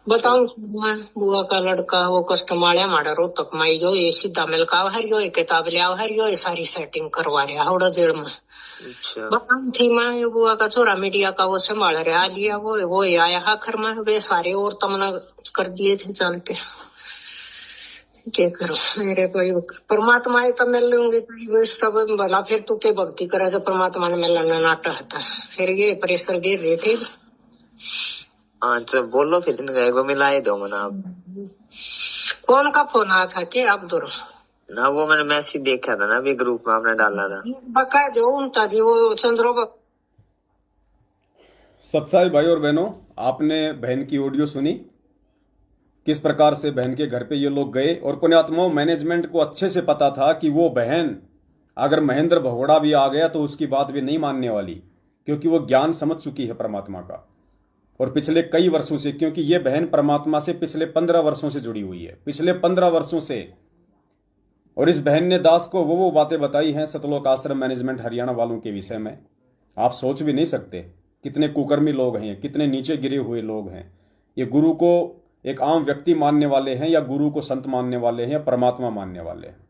[SPEAKER 3] बताऊं मैं बुआ का लड़का वो कस्टमर माड़ा रोहतक माइयो ये सीधा मिलका हरियो ये किताब लिया हरियो ये सारी सेटिंग करवा रहा हौड़ा जेड़ में।
[SPEAKER 4] अच्छा
[SPEAKER 3] बताऊं थी मैं ये बुआ का छोरा मीडिया का वो संभाल रहा लिया वो ही आया आखिर में वे सारे और तमना कर दिए थे चलते। क्या करो मेरे भाई परमात्मा तो मिल लूंगी सब भला फिर तू के भक्ति करे जब परमात्मा ने मिलना नाटा था फिर ये प्रेशर गिर रहे थे।
[SPEAKER 4] हाँ तो बोलो फिर इनका एगो मिलाए दो मना आप।
[SPEAKER 3] कौन का फोन आया था के आप दूर
[SPEAKER 4] ना वो मैंने मैसेज देखा था ना अभी ग्रुप में आपने डाला था
[SPEAKER 3] बका जो उनका भी वो चंद्रो
[SPEAKER 1] सत्साई भाई और बहनों, आपने बहन की ऑडियो सुनी, किस प्रकार से बहन के घर पे ये लोग गए। और पुण्यात्माओं, मैनेजमेंट को अच्छे से पता था कि वो बहन अगर महेंद्र भगोड़ा भी आ गया तो उसकी बात भी नहीं मानने वाली, क्योंकि वो ज्ञान समझ चुकी है परमात्मा का। और पिछले कई वर्षों से, क्योंकि ये बहन परमात्मा से पिछले 15 वर्षों से जुड़ी हुई है, पिछले 15 वर्षों से। और इस बहन ने दास को वो बातें बताई हैं सतलोक आश्रम मैनेजमेंट हरियाणा वालों के विषय में, आप सोच भी नहीं सकते कितने कुकर्मी लोग हैं, कितने नीचे गिरे हुए लोग हैं। ये गुरु को एक आम व्यक्ति मानने वाले हैं, या गुरु को संत मानने वाले हैं, या परमात्मा मानने वाले हैं।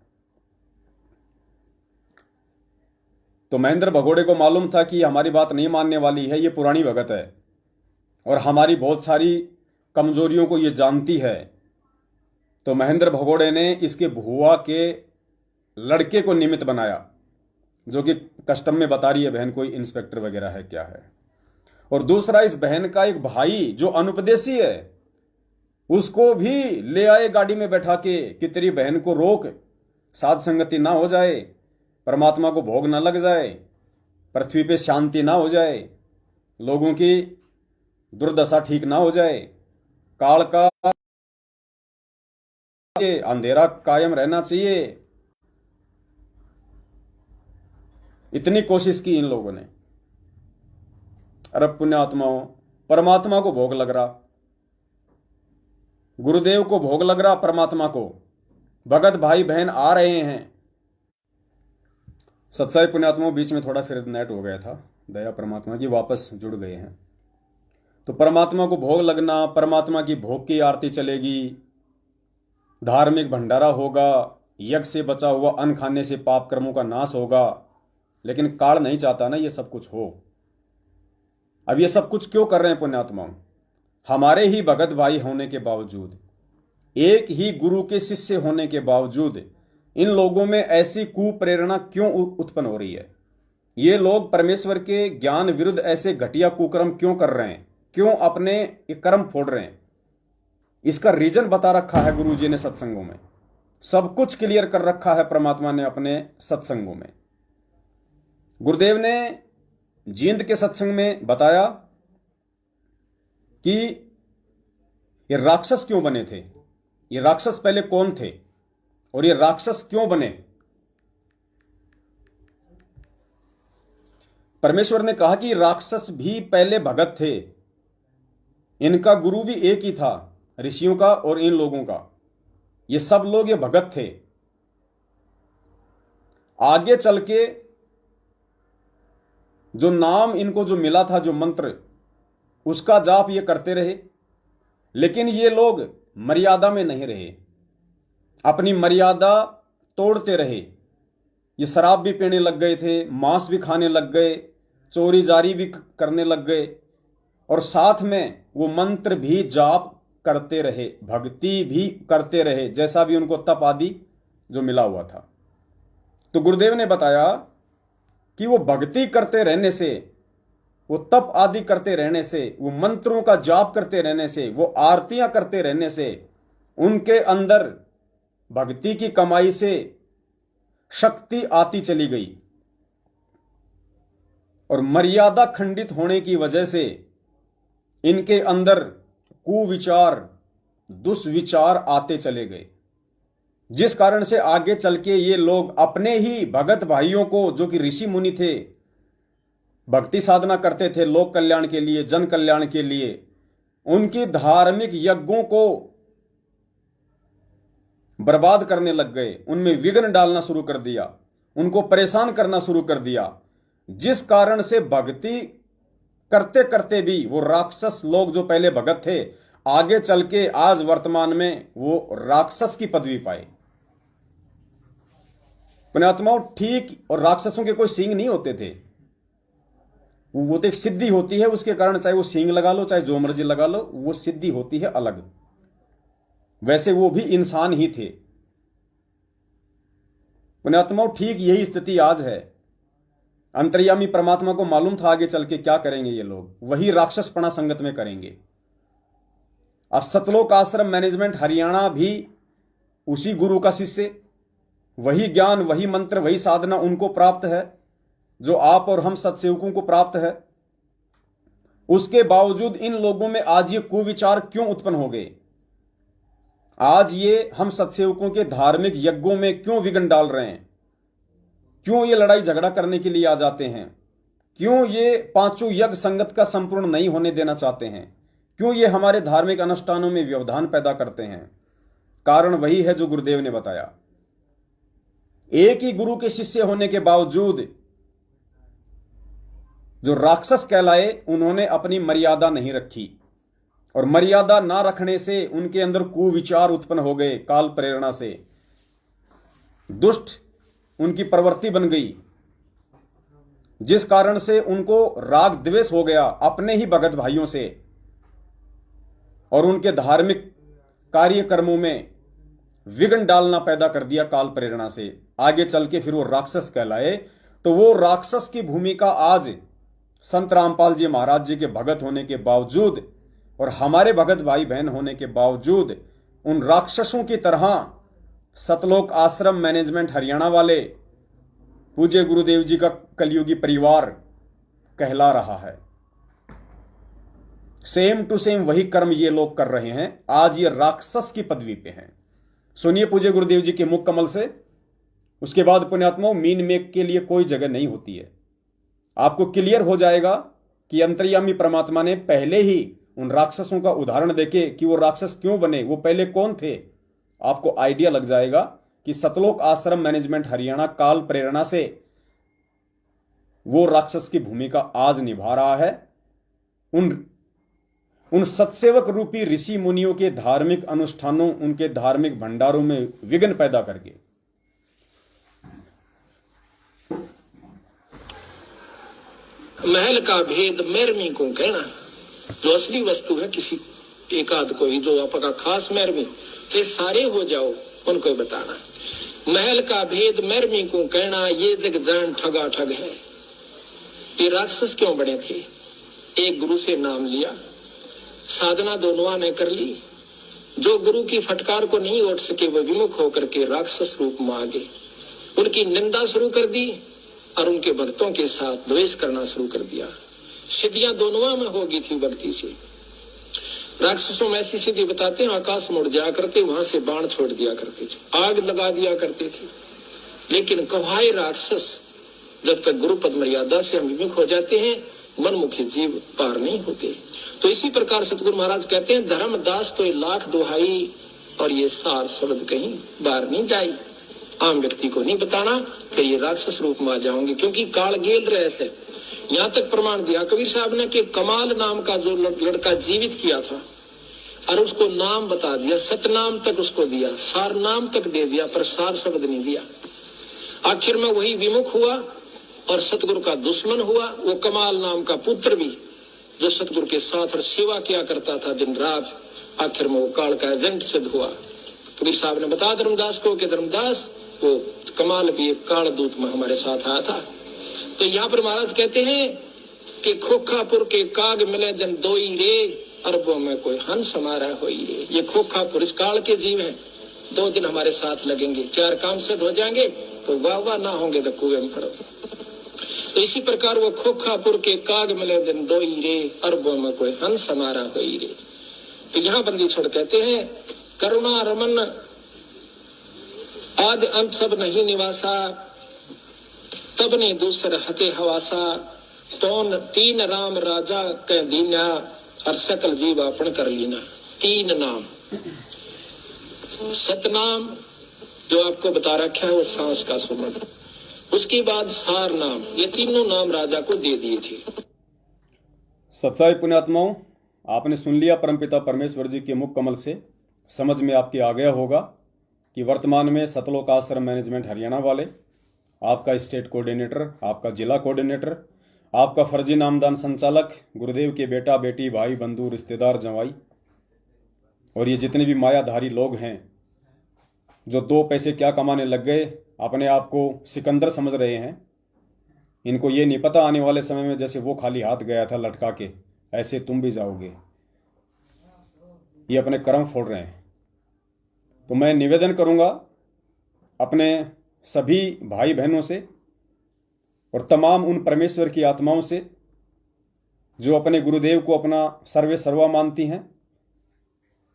[SPEAKER 1] तो महेंद्र भगोड़े को मालूम था कि हमारी बात नहीं मानने वाली है, ये पुरानी भगत है और हमारी बहुत सारी कमजोरियों को ये जानती है। तो महेंद्र भगोड़े ने इसके भुआ के लड़के को निमित्त बनाया, जो कि कस्टम में बता रही है बहन कोई इंस्पेक्टर वगैरह है क्या है। और दूसरा, इस बहन का एक भाई जो अनुपदेशी है, उसको भी ले आए गाड़ी में बैठा के कि तेरी बहन को रोक, साध संगति ना हो जाए, परमात्मा को भोग ना लग जाए, पृथ्वी पे शांति ना हो जाए, लोगों की दुर्दशा ठीक ना हो जाए, काल का अंधेरा कायम रहना चाहिए। इतनी कोशिश की इन लोगों ने। अरे पुण्यात्माओं, परमात्मा को भोग लग रहा, गुरुदेव को भोग लग रहा, परमात्मा को भगत भाई बहन आ रहे हैं। सत्साई पुण्यात्माओं, बीच में थोड़ा फिर नेट हो गया था, दया परमात्मा की वापस जुड़ गए हैं। तो परमात्मा को भोग लगना, परमात्मा की भोग की आरती चलेगी, धार्मिक भंडारा होगा, यज्ञ से बचा हुआ अन्न खाने से पाप कर्मों का नाश होगा। लेकिन काल नहीं चाहता ना ये सब कुछ हो। अब ये सब कुछ क्यों कर रहे हैं पुण्यात्माओं? हमारे ही भगत भाई होने के बावजूद, एक ही गुरु के शिष्य होने के बावजूद, इन लोगों में ऐसी कुप्रेरणा क्यों उत्पन्न हो रही है? ये लोग परमेश्वर के ज्ञान विरुद्ध ऐसे घटिया कुकर्म क्यों कर रहे हैं? क्यों अपने कर्म फोड़ रहे हैं? इसका रीजन बता रखा है गुरु जी ने सत्संगों में, सब कुछ क्लियर कर रखा है परमात्मा ने अपने सत्संगों में। गुरुदेव ने जींद के सत्संग में बताया कि ये राक्षस क्यों बने थे, ये राक्षस पहले कौन थे और ये राक्षस क्यों बने। परमेश्वर ने कहा कि राक्षस भी पहले भगत थे, इनका गुरु भी एक ही था, ऋषियों का और इन लोगों का। ये सब लोग ये भगत थे। आगे चल के जो नाम इनको जो मिला था, जो मंत्र, उसका जाप ये करते रहे। लेकिन ये लोग मर्यादा में नहीं रहे, अपनी मर्यादा तोड़ते रहे। ये शराब भी पीने लग गए थे, मांस भी खाने लग गए, चोरी जारी भी करने लग गए, और साथ में वो मंत्र भी जाप करते रहे, भक्ति भी करते रहे, जैसा भी उनको तप आदि जो मिला हुआ था। तो गुरुदेव ने बताया कि वो भक्ति करते रहने से, वो तप आदि करते रहने से, वो मंत्रों का जाप करते रहने से, वो आरतियां करते रहने से, उनके अंदर भक्ति की कमाई से शक्ति आती चली गई। और मर्यादा खंडित होने की वजह से इनके अंदर कुविचार, दुष्विचार आते चले गए, जिस कारण से आगे चल के ये लोग अपने ही भगत भाइयों को, जो कि ऋषि मुनि थे, भक्ति साधना करते थे लोक कल्याण के लिए, जन कल्याण के लिए, उनकी धार्मिक यज्ञों को बर्बाद करने लग गए, उनमें विघ्न डालना शुरू कर दिया, उनको परेशान करना शुरू कर दिया, जिस कारण से भक्ति करते करते भी वो राक्षस लोग जो पहले भगत थे, आगे चल के आज वर्तमान में वो राक्षस की पदवी पाए। पुण्यात्माओं, ठीक और राक्षसों के कोई सींग नहीं होते थे, वो तो एक सिद्धि होती है, उसके कारण चाहे वो सींग लगा लो चाहे जो मर्जी लगा लो, वो सिद्धि होती है अलग। वैसे वो भी इंसान ही थे। पुण्यात्माओं, ठीक यही स्थिति आज है। अंतर्यामी परमात्मा को मालूम था आगे चल के क्या करेंगे ये लोग, वही राक्षसपना संगत में करेंगे। अब सतलोक आश्रम मैनेजमेंट हरियाणा भी उसी गुरु का शिष्य, वही ज्ञान वही मंत्र वही साधना उनको प्राप्त है जो आप और हम सत्सेवकों को प्राप्त है। उसके बावजूद इन लोगों में आज ये कुविचार क्यों उत्पन्न हो गए? आज ये हम सत्सेवकों के धार्मिक यज्ञों में क्यों विघ्न डाल रहे हैं? क्यों ये लड़ाई झगड़ा करने के लिए आ जाते हैं? क्यों ये पांचों यज्ञ संगत का संपूर्ण नहीं होने देना चाहते हैं? क्यों ये हमारे धार्मिक अनुष्ठानों में व्यवधान पैदा करते हैं? कारण वही है जो गुरुदेव ने बताया। एक ही गुरु के शिष्य होने के बावजूद जो राक्षस कहलाए, उन्होंने अपनी मर्यादा नहीं रखी, और मर्यादा ना रखने से उनके अंदर कुविचार उत्पन्न हो गए। काल प्रेरणा से दुष्ट उनकी प्रवृत्ति बन गई, जिस कारण से उनको राग द्वेष हो गया अपने ही भगत भाइयों से, और उनके धार्मिक कार्यक्रमों में विघ्न डालना पैदा कर दिया काल प्रेरणा से। आगे चल के फिर वो राक्षस कहलाए। तो वो राक्षस की भूमिका आज संत रामपाल जी महाराज जी के भगत होने के बावजूद और हमारे भगत भाई बहन होने के बावजूद उन राक्षसों की तरह सतलोक आश्रम मैनेजमेंट हरियाणा वाले पूज्य गुरुदेव जी का कलयुगी परिवार कहला रहा है। सेम टू सेम वही कर्म ये लोग कर रहे हैं। आज ये राक्षस की पदवी पे हैं। सुनिए पूज्य गुरुदेव जी के मुख कमल से। उसके बाद पुण्यात्माओं, मीन मेक के लिए कोई जगह नहीं होती है। आपको क्लियर हो जाएगा कि अंतर्यामी परमात्मा ने पहले ही उन राक्षसों का उदाहरण देके कि वो राक्षस क्यों बने, वो पहले कौन थे, आपको आइडिया लग जाएगा कि सतलोक आश्रम मैनेजमेंट हरियाणा काल प्रेरणा से वो राक्षस की भूमिका आज निभा रहा है। उन सत्सेवक रूपी ऋषि मुनियों के धार्मिक अनुष्ठानों, उनके धार्मिक भंडारों में विघ्न पैदा करके।
[SPEAKER 2] महल का भेद मैरमी को कहना, जो असली वस्तु है किसी एक आध को ही, जो आपका खास मैरमी, तो सारे हो जाओ उनको बताना। महल का भेद मैरमी को कहना, ये जग जान ठगा ठग है। ये राक्षस क्यों बने थे? एक गुरु से नाम लिया, साधना दोनों ने कर ली, जो गुरु की फटकार को नहीं उठ सके वो विमुख होकर के राक्षस रूप में आ गए। उनकी निंदा शुरू कर दी और उनके भक्तों के साथ द्वेष करना शुरू कर दिया। सिद्धियां दोनों में होगी थी भक्ति से। राक्षसों में ऐसी सिद्धि बताते हैं, आकाश मुड़ जाया करते, वहां से बाण छोड़ दिया करते थे, आग लगा दिया करते थे। लेकिन कहाए राक्षस, जब तक गुरु पद मर्यादा से हम विमुख हो जाते हैं, मनमुखी जीव पार नहीं होते। तो इसी प्रकार सतगुरु महाराज कहते हैं, धर्मदास तो लाख दुहाई और ये सार शब्द कहीं बाहर नहीं जाई। आम व्यक्ति को नहीं बताना, फिर ये राक्षस रूप में आ जाओगे, क्योंकि काल गेल रहस है। यहाँ तक प्रमाण दिया कबीर साहब ने कि कमाल नाम का जो लड़का जीवित किया था और उसको नाम बता दिया, सतनाम तक उसको दिया, सार नाम तक दे दिया, पर सार शब्द नहीं दिया। आखिर में वही विमुख हुआ और सतगुरु का दुश्मन हुआ। वो कमाल नाम का पुत्र भी जो सतगुरु के साथ और सेवा किया करता था दिन रात, आखिर में वो काल का एजेंट सिद्ध हुआ। कबीर साहब ने बताया धर्मदास को कि धर्मदास वो कमाल भी एक काल दूत में हमारे साथ आया था। तो यहाँ पर महाराज कहते हैं कि खोखापुर के काग मिले दिन दोई रे, अरबों में कोई हंस हमारा होई रे। ये खोखापुर इस काल के जीव हैं, 2 दिन हमारे साथ लगेंगे, 4 काम सिद्ध हो जाएंगे तो वाह वाह ना होंगे तो कुएं में पड़ो। तो इसी प्रकार वो खोखापुर के काग मिले दिन दोई रे, अरबों में कोई हंस हमारा होई रे। तो यहाँ बंदी छोड़ कहते हैं, करुणा रमन आदि अंत सब नहीं निवासा, तब ने दूसर हते हवासा, तोन 3 राम राजा कह दीना, और सकल जीव अपन कर लीना। 3 नाम, सतनाम जो आपको बता रखा है वो सांस का सुमन, उसके बाद सार नाम, ये तीनों नाम राजा को दे दिए थे।
[SPEAKER 1] सच्चाई पुण्यात्माओं, आपने सुन लिया परमपिता परमेश्वर जी के मुख कमल से, समझ में आपके आ गया होगा कि वर्तमान में सतलोक आश्रम मैनेजमेंट हरियाणा वाले, आपका स्टेट कोऑर्डिनेटर, आपका जिला कोऑर्डिनेटर, आपका फर्जी नामदान संचालक, गुरुदेव के बेटा बेटी, भाई बंधु, रिश्तेदार, जवाई और ये जितने भी मायाधारी लोग हैं जो 2 पैसे क्या कमाने लग गए, अपने आप को सिकंदर समझ रहे हैं, इनको ये नहीं पता आने वाले समय में जैसे वो खाली हाथ गया था लटका के, ऐसे तुम भी जाओगे। ये अपने कर्म फोड़ रहे हैं। तो मैं निवेदन करूंगा अपने सभी भाई बहनों से और तमाम उन परमेश्वर की आत्माओं से जो अपने गुरुदेव को अपना सर्वे सर्वा मानती हैं,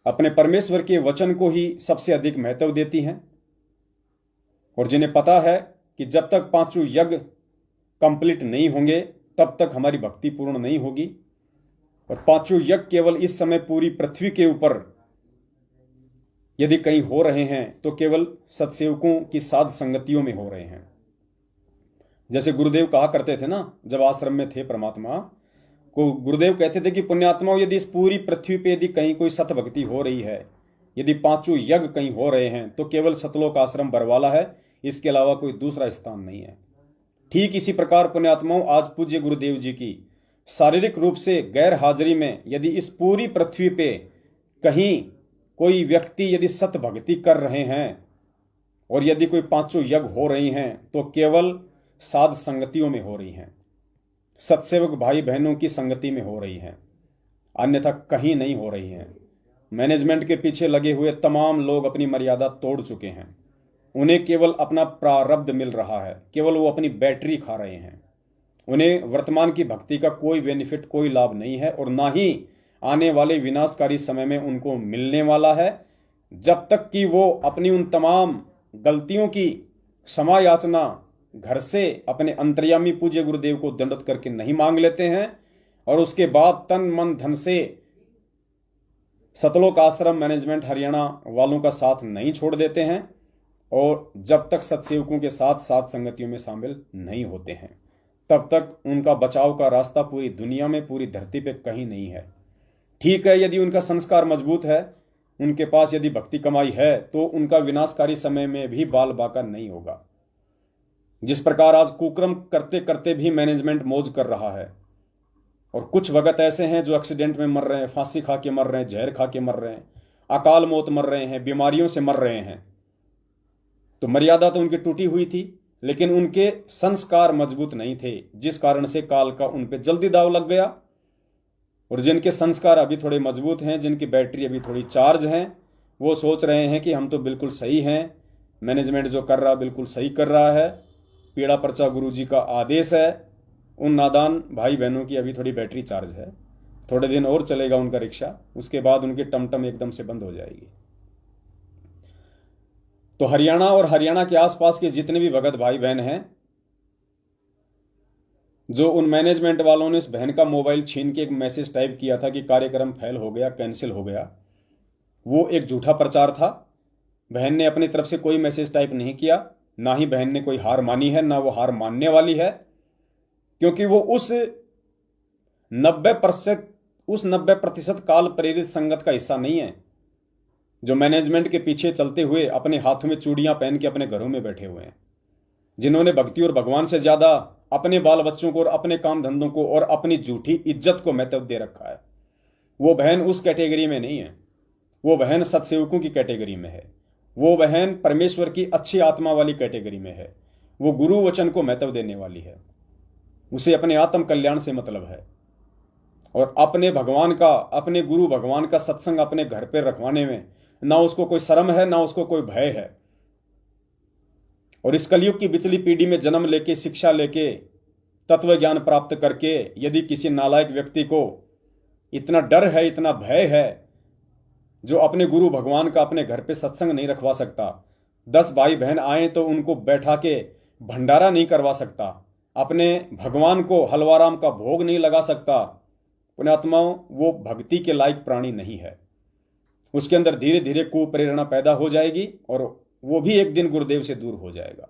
[SPEAKER 1] अपने परमेश्वर के वचन को ही सबसे अधिक महत्व देती हैं और जिन्हें पता है कि जब तक 5 यज्ञ कंप्लीट नहीं होंगे तब तक हमारी भक्ति पूर्ण नहीं होगी। और 5 यज्ञ केवल इस समय पूरी पृथ्वी के ऊपर यदि कहीं हो रहे हैं तो केवल सत्सेवकों की साध संगतियों में हो रहे हैं। जैसे गुरुदेव कहा करते थे ना, जब आश्रम में थे परमात्मा को, गुरुदेव कहते थे कि पुण्यात्माओं, यदि इस पूरी पृथ्वी पे यदि कहीं कोई सत भक्ति हो रही है, यदि 5 यज्ञ कहीं हो रहे हैं तो केवल सतलोक आश्रम बरवाला है, इसके अलावा कोई दूसरा स्थान नहीं है। ठीक इसी प्रकार पुण्यात्माओं, आज पूज्य गुरुदेव जी की शारीरिक रूप से गैर हाजिरी में यदि इस पूरी पृथ्वी पे कहीं कोई व्यक्ति यदि सत भक्ति कर रहे हैं और यदि कोई 5 यज्ञ हो रही हैं तो केवल साध संगतियों में हो रही हैं, सत्सेवक भाई बहनों की संगति में हो रही हैं, अन्यथा कहीं नहीं हो रही हैं। मैनेजमेंट के पीछे लगे हुए तमाम लोग अपनी मर्यादा तोड़ चुके हैं। उन्हें केवल अपना प्रारब्ध मिल रहा है, केवल वो अपनी बैटरी खा रहे हैं। उन्हें वर्तमान की भक्ति का कोई बेनिफिट, कोई लाभ नहीं है और ना ही आने वाले विनाशकारी समय में उनको मिलने वाला है, जब तक कि वो अपनी उन तमाम गलतियों की क्षमा याचना घर से अपने अंतर्यामी पूज्य गुरुदेव को दंडवत करके नहीं मांग लेते हैं और उसके बाद तन मन धन से सतलोक आश्रम मैनेजमेंट हरियाणा वालों का साथ नहीं छोड़ देते हैं और जब तक सत्सेवकों के साथ साथ संगतियों में शामिल नहीं होते हैं तब तक उनका बचाव का रास्ता पूरी दुनिया में, पूरी धरती पे कहीं नहीं है। ठीक है, यदि उनका संस्कार मजबूत है, उनके पास यदि भक्ति कमाई है तो उनका विनाशकारी समय में भी बाल बाका नहीं होगा। जिस प्रकार आज कुक्रम करते करते भी मैनेजमेंट मौज कर रहा है और कुछ भगत ऐसे हैं जो एक्सीडेंट में मर रहे हैं, फांसी खा के मर रहे हैं, जहर खा के मर रहे हैं, अकाल मौत मर रहे हैं, बीमारियों से मर रहे हैं। तो मर्यादा तो उनकी टूटी हुई थी, लेकिन उनके संस्कार मजबूत नहीं थे, जिस कारण से काल का उन पे जल्दी दाव लग गया। और जिनके संस्कार अभी थोड़े मजबूत हैं, जिनकी बैटरी अभी थोड़ी चार्ज हैं, वो सोच रहे हैं कि हम तो बिल्कुल सही हैं, मैनेजमेंट जो कर रहा बिल्कुल सही कर रहा है, पीड़ा पर्चा गुरु जी का आदेश है। उन नादान भाई बहनों की अभी थोड़ी बैटरी चार्ज है, थोड़े दिन और चलेगा उनका रिक्शा, उसके बाद उनकी टमटम एकदम से बंद हो जाएगी। तो हरियाणा और हरियाणा के आसपास के जितने भी भगत भाई बहन हैं, जो उन मैनेजमेंट वालों ने इस बहन का मोबाइल छीन के एक मैसेज टाइप किया था कि कार्यक्रम फेल हो गया, कैंसिल हो गया, वो एक झूठा प्रचार था। बहन ने अपनी तरफ से कोई मैसेज टाइप नहीं किया, ना ही बहन ने कोई हार मानी है, ना वो हार मानने वाली है, क्योंकि वो उस 90% काल प्रेरित संगत का हिस्सा नहीं है जो मैनेजमेंट के पीछे चलते हुए अपने हाथों में चूड़ियां पहन के अपने घरों में बैठे हुए हैं, जिन्होंने भक्ति और भगवान से ज्यादा अपने बाल बच्चों को और अपने काम धंधों को और अपनी झूठी इज्जत को महत्व दे रखा है। वो बहन उस कैटेगरी में नहीं है, वो बहन सत्सेवकों की कैटेगरी में है, वो बहन परमेश्वर की अच्छी आत्मा वाली कैटेगरी में है, वो गुरु वचन को महत्व देने वाली है, उसे अपने आत्म कल्याण से मतलब है और अपने भगवान का, अपने गुरु भगवान का सत्संग अपने घर पर रखवाने में ना उसको कोई शर्म है, ना उसको कोई भय है। और इस कलयुग की बिचली पीढ़ी में जन्म लेके, शिक्षा लेके, तत्व ज्ञान प्राप्त करके यदि किसी नालायक व्यक्ति को इतना डर है, इतना भय है, जो अपने गुरु भगवान का अपने घर पे सत्संग नहीं रखवा सकता, 10 भाई बहन आए तो उनको बैठा के भंडारा नहीं करवा सकता, अपने भगवान को हलवाराम का भोग नहीं लगा सकता, पुण्यात्माओं, वो भक्ति के लायक प्राणी नहीं है। उसके अंदर धीरे धीरे कुप्रेरणा पैदा हो जाएगी और वो भी एक दिन गुरुदेव से दूर हो जाएगा।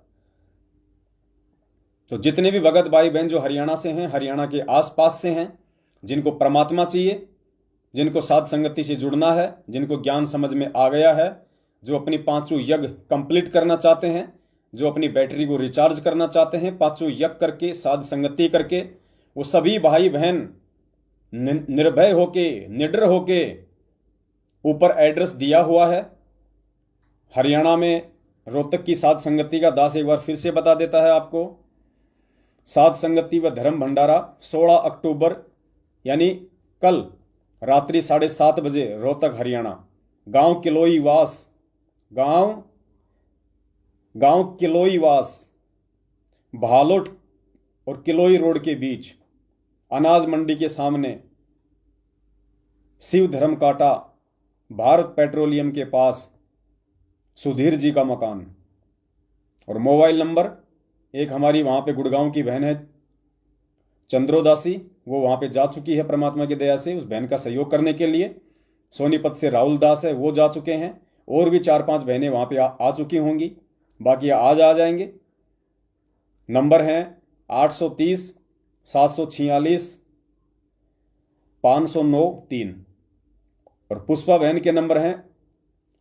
[SPEAKER 1] तो जितने भी भगत भाई बहन जो हरियाणा से हैं, हरियाणा के आसपास से हैं, जिनको परमात्मा चाहिए, जिनको साध संगति से जुड़ना है, जिनको ज्ञान समझ में आ गया है, जो अपनी पांचों यज्ञ कंप्लीट करना चाहते हैं, जो अपनी बैटरी को रिचार्ज करना चाहते हैं, पांचों यज्ञ करके साध संगति करके, वो सभी भाई बहन निर्भय होके, निडर होके, ऊपर एड्रेस दिया हुआ है हरियाणा में रोहतक की साध संगति का। दास एक बार फिर से बता देता है आपको। साध संगति व धर्म भंडारा 16 अक्टूबर यानी कल रात्रि 7:30 बजे रोहतक हरियाणा। गांव किलोईवास, गांव किलोईवास भालोट और किलोई रोड के बीच अनाज मंडी के सामने शिव धर्म काटा भारत पेट्रोलियम के पास सुधीर जी का मकान। और मोबाइल नंबर, एक हमारी वहां पे गुड़गांव की बहन है चंद्रोदासी, वो वहां पे जा चुकी है परमात्मा की दया से उस बहन का सहयोग करने के लिए। सोनीपत से राहुल दास है, वो जा चुके हैं, और भी 4-5 बहनें वहां पे आ चुकी होंगी, बाकी आज आ जाएंगे। नंबर है 830 746 509 3 और पुष्पा बहन के नंबर हैं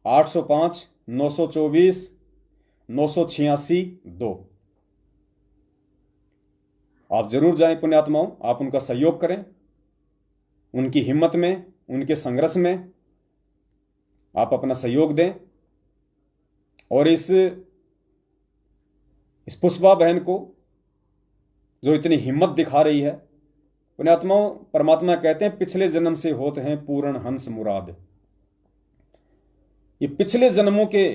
[SPEAKER 1] 805 924 986 2। आप जरूर जाएं पुण्यात्माओं, आप उनका सहयोग करें, उनकी हिम्मत में, उनके संघर्ष में आप अपना सहयोग दें। और इस पुष्पा बहन को जो इतनी हिम्मत दिखा रही है, पुण्यात्माओं, परमात्मा कहते हैं पिछले जन्म से होते हैं पूर्ण हंस मुराद। ये पिछले जन्मों के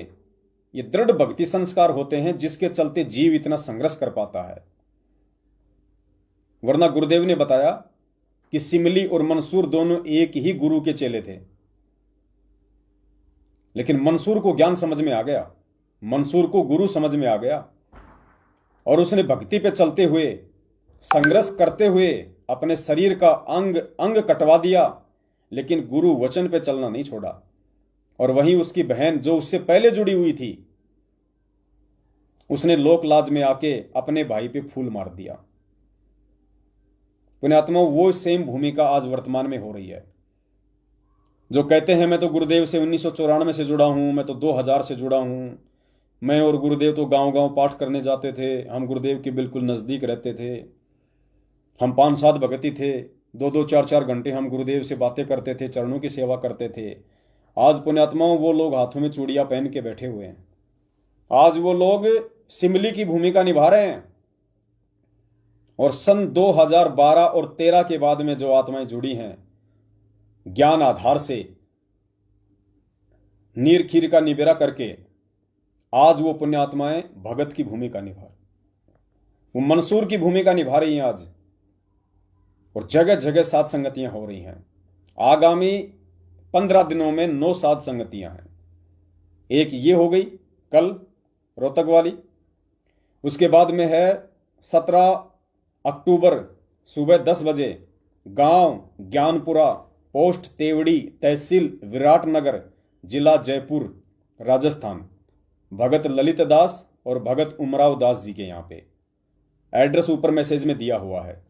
[SPEAKER 1] ये दृढ़ भक्ति संस्कार होते हैं जिसके चलते जीव इतना संघर्ष कर पाता है। वरना गुरुदेव ने बताया कि सिमली और मंसूर दोनों एक ही गुरु के चेले थे, लेकिन मंसूर को ज्ञान समझ में आ गया, मंसूर को गुरु समझ में आ गया, और उसने भक्ति पे चलते हुए, संघर्ष करते हुए अपने शरीर का अंग अंग कटवा दिया, लेकिन गुरु वचन पे चलना नहीं छोड़ा। और वहीं उसकी बहन जो उससे पहले जुड़ी हुई थी, उसने लोक लाज में आके अपने भाई पे फूल मार दिया। पुण्यात्मा, वो सेम भूमिका आज वर्तमान में हो रही है। जो कहते हैं मैं तो गुरुदेव से 1994 से जुड़ा हूं, मैं तो 2000 से जुड़ा हूं, मैं और गुरुदेव तो गांव गांव पाठ करने जाते थे, हम गुरुदेव के बिल्कुल नजदीक रहते थे, हम 5-7 भगती थे, 2-2 4-4 घंटे हम गुरुदेव से बातें करते थे, चरणों की सेवा करते थे। आज पुण्यात्माओं, वो लोग हाथों में चूड़ियां पहन के बैठे हुए हैं। आज वो लोग सिमली की भूमिका निभा रहे हैं। और सन 2012 और 13 के बाद में जो आत्माएं जुड़ी हैं ज्ञान आधार से, नीर खीर का निबेरा करके, आज वो पुण्यात्माएं भगत की भूमिका निभा, वो मंसूर की भूमिका निभा रही हैं आज। और जगह जगह साध संगतियां हो रही हैं। आगामी 15 दिनों में 9 साध संगतियां हैं। एक ये हो गई कल रोहतक वाली, उसके बाद में है 17 अक्टूबर सुबह 10 बजे गांव ज्ञानपुरा, पोस्ट तेवड़ी, तहसील विराटनगर, जिला जयपुर, राजस्थान, भगत ललित दास और भगत उमराव दास जी के यहाँ पे। एड्रेस ऊपर मैसेज में दिया हुआ है।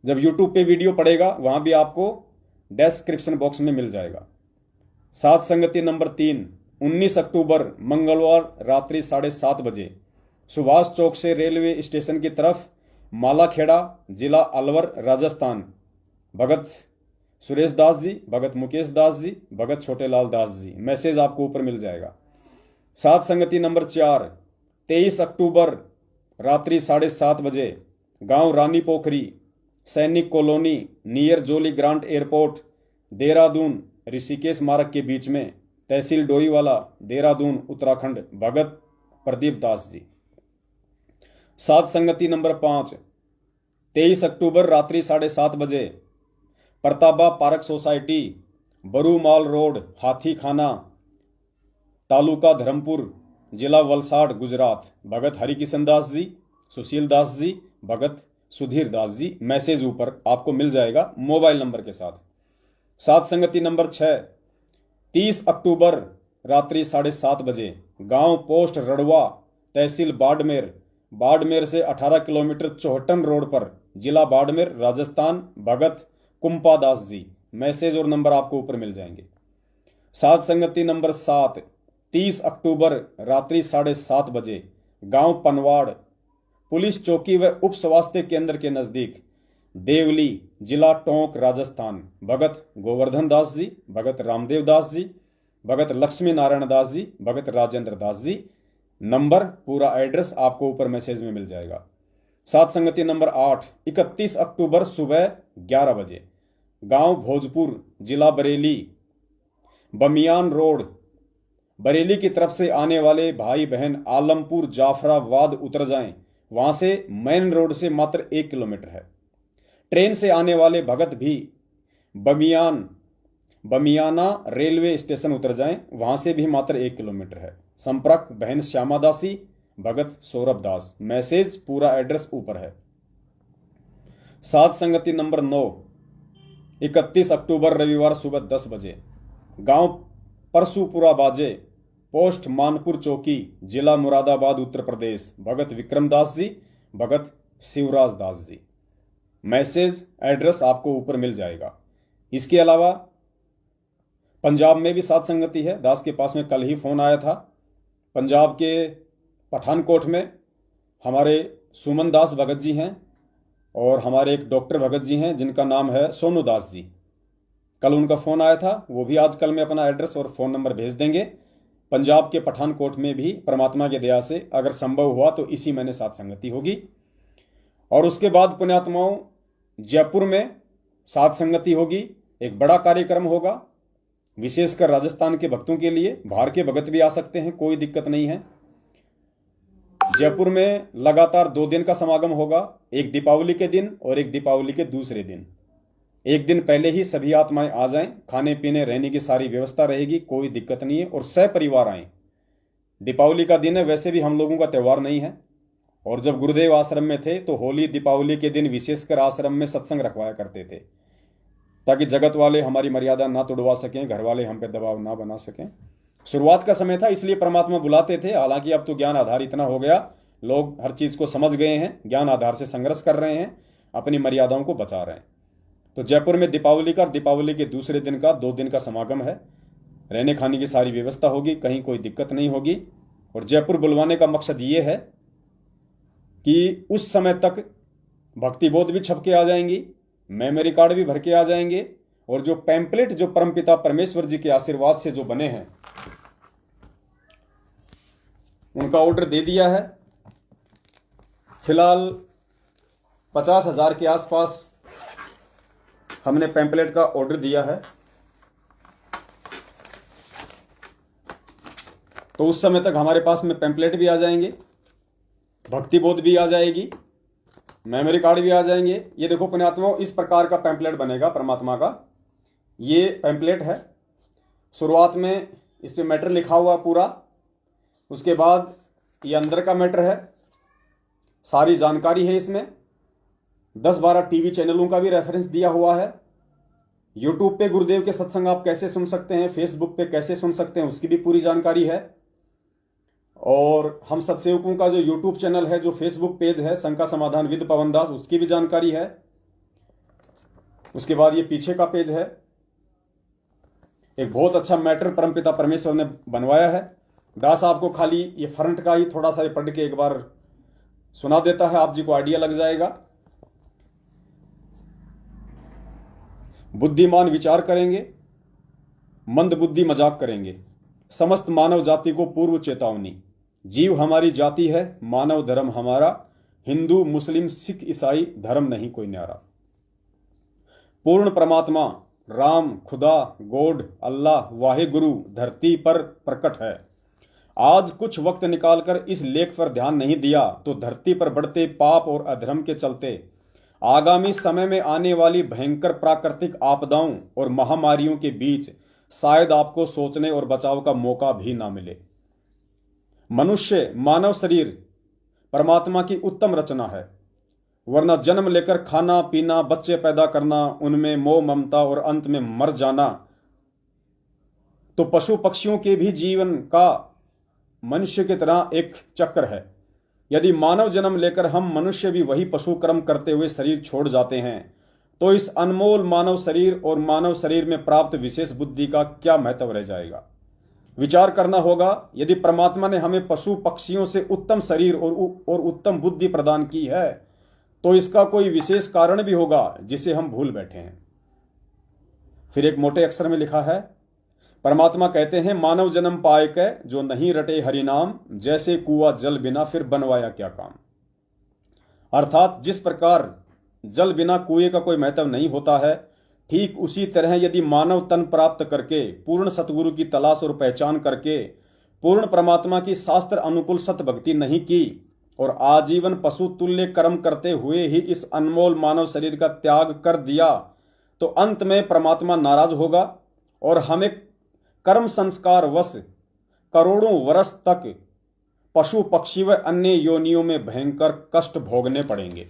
[SPEAKER 1] जब यूट्यूब पे वीडियो पड़ेगा वहां भी आपको डिस्क्रिप्शन बॉक्स में मिल जाएगा। साध संगति नंबर 3 19 अक्टूबर मंगलवार रात्रि 7:30 बजे सुभाष चौक से रेलवे स्टेशन की तरफ, मालाखेड़ा, जिला अलवर, राजस्थान, भगत सुरेश दास जी, भगत मुकेश दास जी, भगत छोटेलाल दास जी। मैसेज आपको ऊपर मिल जाएगा। साध संगति नंबर 4 23 अक्टूबर रात्रि 7:30 बजे गांव रानी पोखरी, सैनिक कॉलोनी, नियर जोली ग्रांट एयरपोर्ट, देहरादून ऋषिकेश मार्ग के बीच में, तहसील डोईवाला, देहरादून, उत्तराखंड, भगत प्रदीप दास जी। साध संगति नंबर 5 23 अक्टूबर रात्रि 7:30 बजे प्रताबा पार्क सोसाइटी, बरूमाल रोड, हाथी खाना, तालुका धर्मपुर, जिला वलसाड़, गुजरात, भगत हरिकिशन दास जी, सुशील दास जी, भगत सुधीर दास जी। मैसेज ऊपर आपको मिल जाएगा मोबाइल नंबर के साथ। साध संगति नंबर 6 30 अक्टूबर रात्रि 7:30 बजे गांव पोस्ट रड़वा, तहसील बाड़मेर, बाड़मेर से 18 किलोमीटर चौहटन रोड पर, जिला बाड़मेर, राजस्थान, भगत कुंपा दास जी। मैसेज और नंबर आपको ऊपर मिल जाएंगे। साध संगति नंबर 7, 30 अक्टूबर रात्रि 7:30 बजे गांव पनवाड़ पुलिस चौकी व उप स्वास्थ्य केंद्र के नजदीक देवली, जिला टोंक, राजस्थान, भगत गोवर्धन दास जी, भगत रामदेव दास जी, भगत लक्ष्मी नारायण दास जी, भगत राजेंद्र दास जी। नंबर, पूरा एड्रेस आपको ऊपर मैसेज में मिल जाएगा। साध संगति नंबर 8, 31 अक्टूबर सुबह 11 बजे गांव भोजपुर, जिला बरेली, बमियान रोड, बरेली की तरफ से आने वाले भाई बहन आलमपुर जाफराबाद उतर जाएं। वहां से मेन रोड से मात्र 1 किलोमीटर है। ट्रेन से आने वाले भगत भी बमियाना रेलवे स्टेशन उतर जाएं, वहां से भी मात्र 1 किलोमीटर है। संपर्क बहन श्यामा दासी, भगत सौरभ दास। मैसेज, पूरा एड्रेस ऊपर है। साध संगति नंबर 9, 31 अक्टूबर रविवार सुबह 10 बजे गांव परसुपुरा बाजे, पोस्ट मानपुर चौकी, जिला मुरादाबाद, उत्तर प्रदेश, भगत विक्रम दास जी, भगत शिवराज दास जी। मैसेज, एड्रेस आपको ऊपर मिल जाएगा। इसके अलावा पंजाब में भी साध संगति है। दास के पास में कल ही फोन आया था। पंजाब के पठानकोट में हमारे सुमन दास भगत जी हैं और हमारे एक डॉक्टर भगत जी हैं जिनका नाम है सोनू दास जी। कल उनका फ़ोन आया था, वो भी आज कल में अपना एड्रेस और फ़ोन नंबर भेज देंगे। पंजाब के पठानकोट में भी परमात्मा के दया से अगर संभव हुआ तो इसी महीने साध संगति होगी। और उसके बाद पुण्यात्माओं जयपुर में साध संगति होगी। एक बड़ा कार्यक्रम होगा, विशेषकर राजस्थान के भक्तों के लिए। बाहर के भगत भी आ सकते हैं, कोई दिक्कत नहीं है। जयपुर में लगातार 2 दिन का समागम होगा, एक दीपावली के दिन और एक दीपावली के दूसरे दिन। एक दिन पहले ही सभी आत्माएं आ जाएं, खाने पीने रहने की सारी व्यवस्था रहेगी, कोई दिक्कत नहीं है, और सपरिवार आएं। दीपावली का दिन है, वैसे भी हम लोगों का त्यौहार नहीं है। और जब गुरुदेव आश्रम में थे तो होली दीपावली के दिन विशेषकर आश्रम में सत्संग रखवाया करते थे, ताकि जगत वाले हमारी मर्यादा ना तोड़वा सकें, घर वाले हम पे दबाव ना बना सकें। शुरुआत का समय था, इसलिए परमात्मा बुलाते थे। हालांकि अब तो ज्ञान आधार इतना हो गया, लोग हर चीज को समझ गए हैं, ज्ञान आधार से संघर्ष कर रहे हैं, अपनी मर्यादाओं को बचा रहे हैं। तो जयपुर में दीपावली का और दीपावली के दूसरे दिन का 2 दिन का समागम है। रहने खाने की सारी व्यवस्था होगी, कहीं कोई दिक्कत नहीं होगी। और जयपुर बुलवाने का मकसद ये है कि उस समय तक भक्ति बोध भी छप के आ जाएंगी, मेमोरी कार्ड भी भर के आ जाएंगे, और जो पैम्पलेट जो परमपिता परमेश्वर जी के आशीर्वाद से जो बने हैं उनका ऑर्डर दे दिया है। फिलहाल 50,000 के आसपास हमने पैम्पलेट का ऑर्डर दिया है। तो उस समय तक हमारे पास में पैम्पलेट भी आ जाएंगे, भक्ति बोध भी आ जाएगी, मेमोरी कार्ड भी आ जाएंगे। ये देखो पुण्यात्माओं, इस प्रकार का पैम्पलेट बनेगा परमात्मा का। ये पैम्पलेट है। शुरुआत में इस पे मैटर लिखा हुआ पूरा, उसके बाद ये अंदर का मैटर है, सारी जानकारी है इसमें। 10-12 टीवी चैनलों का भी रेफरेंस दिया हुआ है। यूट्यूब पे गुरुदेव के सत्संग आप कैसे सुन सकते हैं, फेसबुक पे कैसे सुन सकते हैं, उसकी भी पूरी जानकारी है। और हम सत्सेवकों का जो यूट्यूब चैनल है, जो फेसबुक पेज है, शंका समाधान विद पवन दास, उसकी भी जानकारी है। उसके बाद ये पीछे का पेज है। एक बहुत अच्छा मैटर परमपिता परमेश्वर ने बनवाया है। दास आपको खाली ये फ्रंट का ही थोड़ा सा पढ़ के एक बार सुना देता है, आप जी को आइडिया लग जाएगा। बुद्धिमान विचार करेंगे, मंद बुद्धि मजाक करेंगे। समस्त मानव जाति को पूर्व चेतावनी। जीव हमारी जाति है, मानव धर्म हमारा, हिंदू मुस्लिम सिख ईसाई धर्म नहीं कोई न्यारा। पूर्ण परमात्मा राम खुदा गॉड अल्लाह वाहे गुरु धरती पर प्रकट है। आज कुछ वक्त निकालकर इस लेख पर ध्यान नहीं दिया तो धरती पर बढ़ते पाप और अधर्म के चलते आगामी समय में आने वाली भयंकर प्राकृतिक आपदाओं और महामारियों के बीच शायद आपको सोचने और बचाव का मौका भी ना मिले। मनुष्य मानव शरीर परमात्मा की उत्तम रचना है, वरना जन्म लेकर खाना पीना, बच्चे पैदा करना, उनमें मोह ममता और अंत में मर जाना तो पशु पक्षियों के भी जीवन का मनुष्य की तरह एक चक्र है। यदि मानव जन्म लेकर हम मनुष्य भी वही पशु कर्म करते हुए शरीर छोड़ जाते हैं तो इस अनमोल मानव शरीर और मानव शरीर में प्राप्त विशेष बुद्धि का क्या महत्व रह जाएगा। विचार करना होगा, यदि परमात्मा ने हमें पशु पक्षियों से उत्तम शरीर और उत्तम बुद्धि प्रदान की है तो इसका कोई विशेष कारण भी होगा जिसे हम भूल बैठे हैं। फिर एक मोटे अक्षर में लिखा है, परमात्मा कहते हैं, मानव जन्म पाए के जो नहीं रटे हरि नाम, जैसे कुआं जल बिना फिर बनवाया क्या काम। अर्थात जिस प्रकार जल बिना कुएं का कोई महत्व नहीं होता है, ठीक उसी तरह यदि मानव तन प्राप्त करके पूर्ण सतगुरु की तलाश और पहचान करके पूर्ण परमात्मा की शास्त्र अनुकूल सत भक्ति नहीं की और आजीवन पशु तुल्य कर्म करते हुए ही इस अनमोल मानव शरीर का त्याग कर दिया तो अंत में परमात्मा नाराज होगा और हमें कर्म संस्कार वश करोड़ों वर्ष तक पशु पक्षी व अन्य योनियों में भयंकर कष्ट भोगने पड़ेंगे।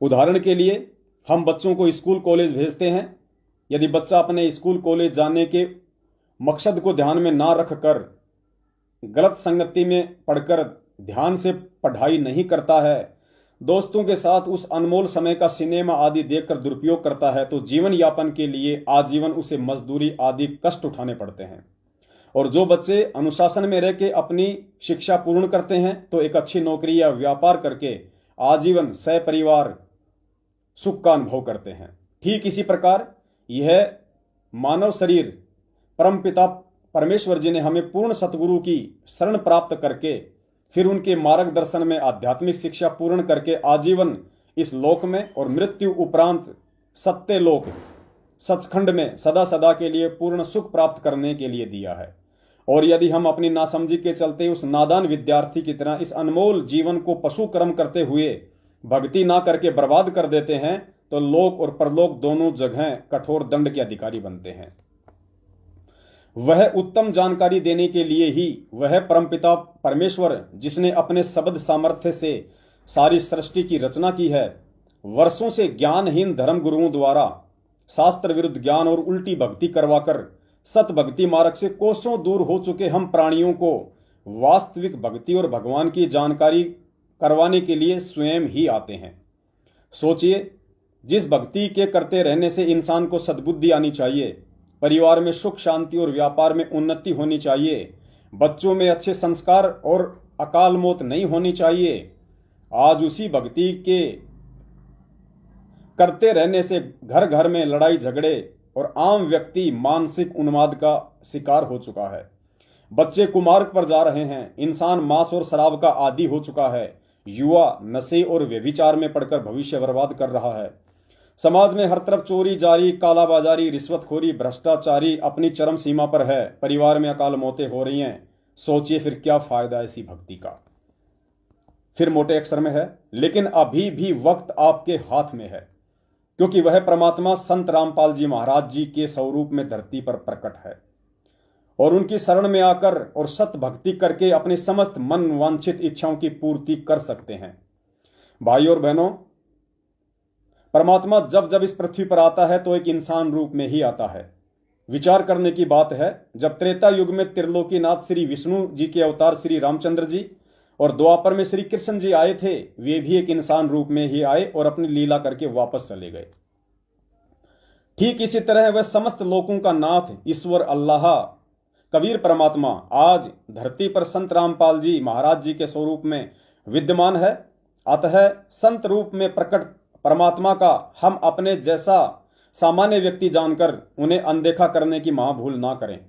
[SPEAKER 1] उदाहरण के लिए हम बच्चों को स्कूल कॉलेज भेजते हैं। यदि बच्चा अपने स्कूल कॉलेज जाने के मकसद को ध्यान में ना रखकर गलत संगति में पढ़कर ध्यान से पढ़ाई नहीं करता है, दोस्तों के साथ उस अनमोल समय का सिनेमा आदि देखकर दुरुपयोग करता है, तो जीवन यापन के लिए आजीवन उसे मजदूरी आदि कष्ट उठाने पड़ते हैं। और जो बच्चे अनुशासन में रह के अपनी शिक्षा पूर्ण करते हैं तो एक अच्छी नौकरी या व्यापार करके आजीवन सपरिवार सुख का अनुभव करते हैं। ठीक इसी प्रकार यह मानव शरीर परमपिता परमेश्वर जी ने हमें पूर्ण सतगुरु की शरण प्राप्त करके फिर उनके मार्गदर्शन में आध्यात्मिक शिक्षा पूर्ण करके आजीवन इस लोक में और मृत्यु उपरांत सत्य लोक सचखंड में सदा सदा के लिए पूर्ण सुख प्राप्त करने के लिए दिया है। और यदि हम अपनी नासमझी के चलते उस नादान विद्यार्थी की तरह इस अनमोल जीवन को पशु कर्म करते हुए भक्ति ना करके बर्बाद कर देते हैं तो लोक और परलोक दोनों जगह कठोर दंड के अधिकारी बनते हैं। वह उत्तम जानकारी देने के लिए ही वह परमपिता परमेश्वर जिसने अपने शब्द सामर्थ्य से सारी सृष्टि की रचना की है, वर्षों से ज्ञानहीन धर्म गुरुओं द्वारा शास्त्र विरुद्ध ज्ञान और उल्टी भक्ति करवाकर सत भक्ति मार्ग से कोसों दूर हो चुके हम प्राणियों को वास्तविक भक्ति और भगवान की जानकारी करवाने के लिए स्वयं ही आते हैं। सोचिए, जिस भक्ति के करते रहने से इंसान को सद्बुद्धि आनी चाहिए, परिवार में सुख शांति और व्यापार में उन्नति होनी चाहिए, बच्चों में अच्छे संस्कार और अकाल मौत नहीं होनी चाहिए, आज उसी भक्ति के करते रहने से घर घर में लड़ाई झगड़े और आम व्यक्ति मानसिक उन्माद का शिकार हो चुका है। बच्चे कुमार्ग पर जा रहे हैं, इंसान मांस और शराब का आदी हो चुका है, युवा नशे और व्यभिचार में पड़कर भविष्य बर्बाद कर रहा है। समाज में हर तरफ चोरी जारी, कालाबाजारी, रिश्वतखोरी, भ्रष्टाचारी अपनी चरम सीमा पर है, परिवार में अकाल मौतें हो रही हैं। सोचिए फिर क्या फायदा ऐसी भक्ति का। फिर मोटे अक्षर में है, लेकिन अभी भी वक्त आपके हाथ में है, क्योंकि वह परमात्मा संत रामपाल जी महाराज जी के स्वरूप में धरती पर प्रकट है और उनकी शरण में आकर और सत भक्ति करके अपनी समस्त मन वांछित इच्छाओं की पूर्ति कर सकते हैं। भाई और बहनों, परमात्मा जब जब इस पृथ्वी पर आता है तो एक इंसान रूप में ही आता है। विचार करने की बात है, जब त्रेता युग में त्रिलोकीनाथ श्री विष्णु जी के अवतार श्री रामचंद्र जी और द्वापर में श्री कृष्ण जी आए थे, वे भी एक इंसान रूप में ही आए और अपनी लीला करके वापस चले गए। ठीक इसी तरह वह समस्त लोकों का नाथ ईश्वर अल्लाह कबीर परमात्मा आज धरती पर संत रामपाल जी महाराज जी के स्वरूप में विद्यमान है। अतः संत रूप में प्रकट परमात्मा का हम अपने जैसा सामान्य व्यक्ति जानकर उन्हें अनदेखा करने की महाभूल ना करें,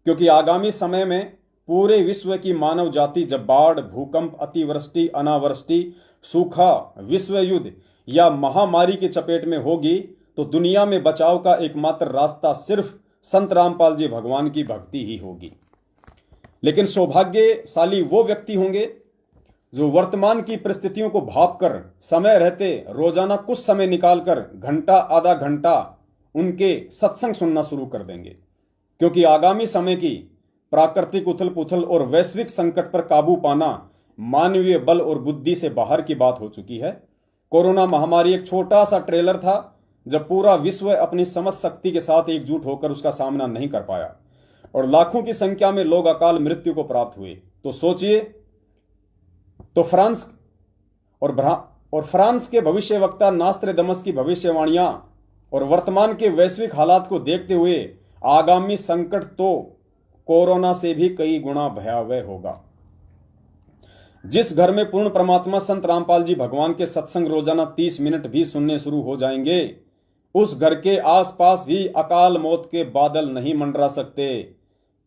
[SPEAKER 1] क्योंकि आगामी समय में पूरे विश्व की मानव जाति जब बाढ़, भूकंप, अतिवृष्टि, अनावृष्टि, सूखा, विश्व युद्ध या महामारी की चपेट में होगी तो दुनिया में बचाव का एकमात्र रास्ता सिर्फ संत रामपाल जी भगवान की भक्ति ही होगी। लेकिन सौभाग्यशाली वो व्यक्ति होंगे जो वर्तमान की परिस्थितियों को भांपकर समय रहते रोजाना कुछ समय निकालकर घंटा आधा घंटा उनके सत्संग सुनना शुरू कर देंगे, क्योंकि आगामी समय की प्राकृतिक उथल पुथल और वैश्विक संकट पर काबू पाना मानवीय बल और बुद्धि से बाहर की बात हो चुकी है। कोरोना महामारी एक छोटा सा ट्रेलर था जब पूरा विश्व अपनी समझ शक्ति के साथ एकजुट होकर उसका सामना नहीं कर पाया और लाखों की संख्या में लोग अकाल मृत्यु को प्राप्त हुए। तो सोचिए, तो फ्रांस और और फ्रांस के भविष्यवक्ता नास्ट्रेदमस की भविष्यवाणियां और वर्तमान के वैश्विक हालात को देखते हुए आगामी संकट तो कोरोना से भी कई गुना भयावह होगा। जिस घर में पूर्ण परमात्मा संत रामपाल जी भगवान के सत्संग रोजाना 30 मिनट भी सुनने शुरू हो जाएंगे, उस घर के आसपास भी अकाल मौत के बादल नहीं मंडरा सकते,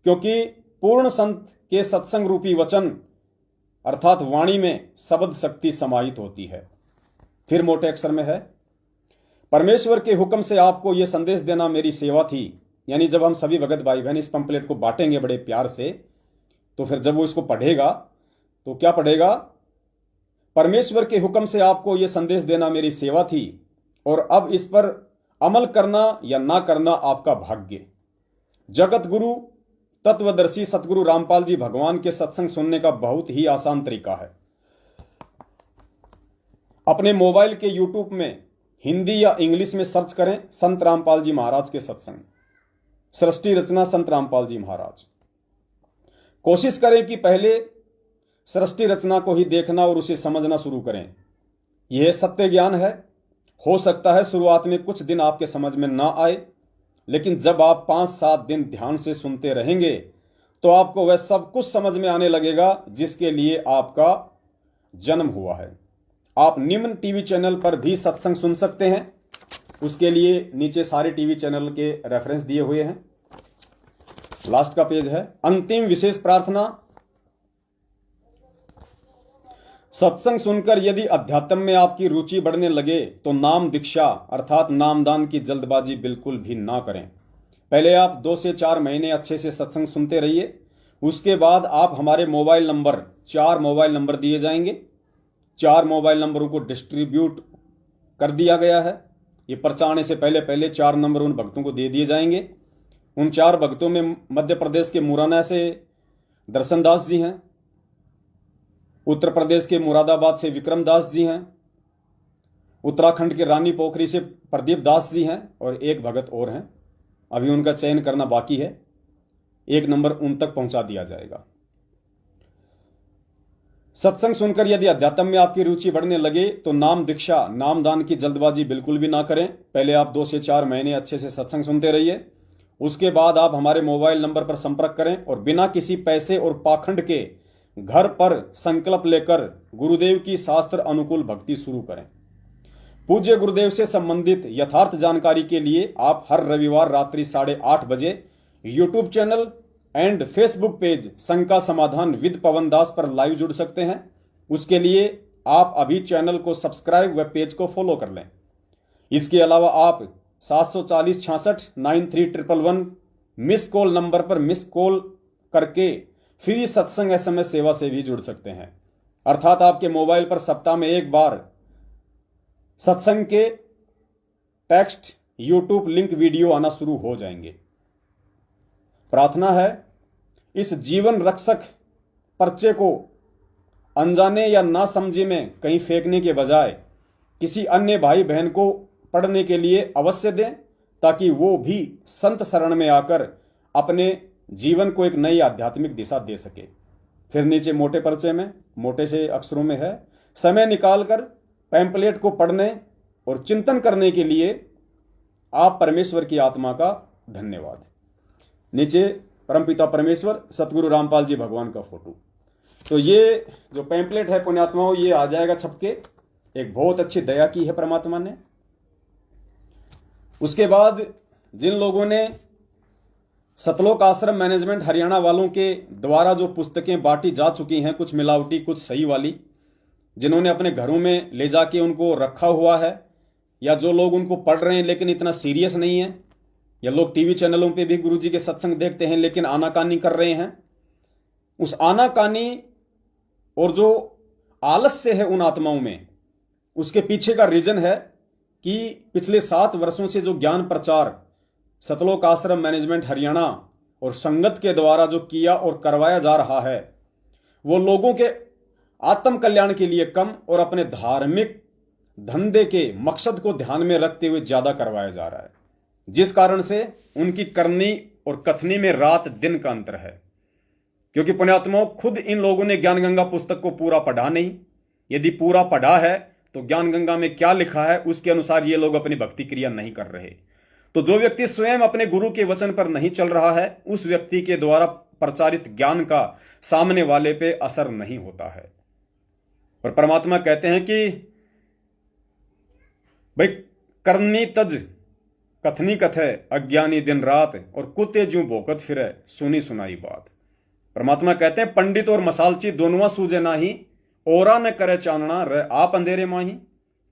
[SPEAKER 1] क्योंकि पूर्ण संत के सत्संग रूपी वचन अर्थात वाणी में शब्द शक्ति समाहित होती है। फिर मोटे अक्षर में है, परमेश्वर के हुक्म से आपको यह संदेश देना मेरी सेवा थी। यानी जब हम सभी भगत भाई बहन इस पंपलेट को बांटेंगे बड़े प्यार से, तो फिर जब वो इसको पढ़ेगा तो क्या पढ़ेगा? परमेश्वर के हुक्म से आपको यह संदेश देना मेरी सेवा थी और अब इस पर अमल करना या ना करना आपका भाग्य। जगत गुरु तत्वदर्शी सतगुरु रामपाल जी भगवान के सत्संग सुनने का बहुत ही आसान तरीका है। अपने मोबाइल के यूट्यूब में हिंदी या इंग्लिश में सर्च करें संत रामपाल जी महाराज के सत्संग, सृष्टि रचना संत रामपाल जी महाराज। कोशिश करें कि पहले सृष्टि रचना को ही देखना और उसे समझना शुरू करें। यह सत्य ज्ञान है। हो सकता है शुरुआत में कुछ दिन आपके समझ में ना आए, लेकिन जब आप 5-7 दिन ध्यान से सुनते रहेंगे तो आपको वह सब कुछ समझ में आने लगेगा जिसके लिए आपका जन्म हुआ है। आप निम्न टीवी चैनल पर भी सत्संग सुन सकते हैं। उसके लिए नीचे सारे टीवी चैनल के रेफरेंस दिए हुए हैं। लास्ट का पेज है अंतिम विशेष प्रार्थना। सत्संग सुनकर यदि अध्यात्म में आपकी रुचि बढ़ने लगे तो नाम दीक्षा अर्थात नामदान की जल्दबाजी बिल्कुल भी ना करें। पहले आप 2 से 4 महीने अच्छे से सत्संग सुनते रहिए। उसके बाद आप हमारे मोबाइल नंबर 4 मोबाइल नंबर दिए जाएंगे। 4 मोबाइल नंबरों को डिस्ट्रीब्यूट कर दिया गया है। ये पर्चा आने से पहले पहले 4 नंबर उन भक्तों को दे दिए जाएंगे। उन 4 भक्तों में मध्य प्रदेश के मुरैना से दर्शन दास जी हैं, उत्तर प्रदेश के मुरादाबाद से विक्रम दास जी हैं, उत्तराखंड के रानी पोखरी से प्रदीप दास जी हैं और एक भगत और हैं। अभी उनका चयन करना बाकी है। 1 नंबर उन तक पहुंचा दिया जाएगा। सत्संग सुनकर यदि अध्यात्म में आपकी रुचि बढ़ने लगे तो नाम दीक्षा नामदान की जल्दबाजी बिल्कुल भी ना करें। पहले आप 2 से 4 महीने अच्छे से सत्संग सुनते रहिए। उसके बाद आप हमारे मोबाइल नंबर पर संपर्क करें और बिना किसी पैसे और पाखंड के घर पर संकल्प लेकर गुरुदेव की शास्त्र अनुकूल भक्ति शुरू करें। पूज्य गुरुदेव से संबंधित यथार्थ जानकारी के लिए आप हर रविवार रात्रि 8:30 बजे YouTube channel and Facebook page शंका समाधान विद पवन दास पर लाइव जुड़ सकते हैं। उसके लिए आप अभी चैनल को सब्सक्राइब व पेज को फॉलो कर लें। इसके अलावा आप 740 66 93 मिस कॉल नंबर पर मिस कॉल करके फ्री सत्संग SMS सेवा से भी जुड़ सकते हैं। अर्थात आपके मोबाइल पर सप्ताह में 1 बार सत्संग के टेक्स्ट यूट्यूब लिंक वीडियो आना शुरू हो जाएंगे। प्रार्थना है इस जीवन रक्षक पर्चे को अनजाने या ना समझे में कहीं फेंकने के बजाय किसी अन्य भाई बहन को पढ़ने के लिए अवश्य दें, ताकि वो भी संत शरण में आकर अपने जीवन को एक नई आध्यात्मिक दिशा दे सके। फिर नीचे मोटे पर्चे में मोटे से अक्षरों में है, समय निकालकर पैम्पलेट को पढ़ने और चिंतन करने के लिए आप परमेश्वर की आत्मा का धन्यवाद। नीचे परमपिता परमेश्वर सतगुरु रामपाल जी भगवान का फोटो। तो ये जो पैम्पलेट है पुण्यात्माओं, ये आ जाएगा छपके। एक बहुत अच्छी दया की है परमात्मा ने। उसके बाद जिन लोगों ने सतलोक आश्रम मैनेजमेंट हरियाणा वालों के द्वारा जो पुस्तकें बांटी जा चुकी हैं, कुछ मिलावटी कुछ सही वाली, जिन्होंने अपने घरों में ले जाके उनको रखा हुआ है, या जो लोग उनको पढ़ रहे हैं लेकिन इतना सीरियस नहीं है, या लोग टीवी चैनलों पे भी गुरुजी के सत्संग देखते हैं लेकिन आनाकानी कर रहे हैं, उस आनाकानी और जो आलस्य है उन आत्माओं में, उसके पीछे का रीजन है कि पिछले 7 वर्षों से जो ज्ञान प्रचार सतलोक आश्रम मैनेजमेंट हरियाणा और संगत के द्वारा जो किया और करवाया जा रहा है, वो लोगों के आत्म कल्याण के लिए कम और अपने धार्मिक धंधे के मकसद को ध्यान में रखते हुए ज्यादा करवाया जा रहा है, जिस कारण से उनकी करनी और कथनी में रात दिन का अंतर है। क्योंकि पुण्यात्माओं, खुद इन लोगों ने ज्ञान गंगा पुस्तक को पूरा पढ़ा नहीं। यदि पूरा पढ़ा है तो ज्ञान गंगा में क्या लिखा है उसके अनुसार ये लोग अपनी भक्ति क्रिया नहीं कर रहे। तो जो व्यक्ति स्वयं अपने गुरु के वचन पर नहीं चल रहा है उस व्यक्ति के द्वारा प्रचारित ज्ञान का सामने वाले पे असर नहीं होता है। और परमात्मा कहते हैं कि भाई करनी तज कथनी कथे अज्ञानी दिन रात और कुत्ते जू भोकत फिरे सुनी सुनाई बात। परमात्मा कहते हैं पंडित और मसालची दोनों सूझे नाही ओरा न करे चानना रह आप अंधेरे माही।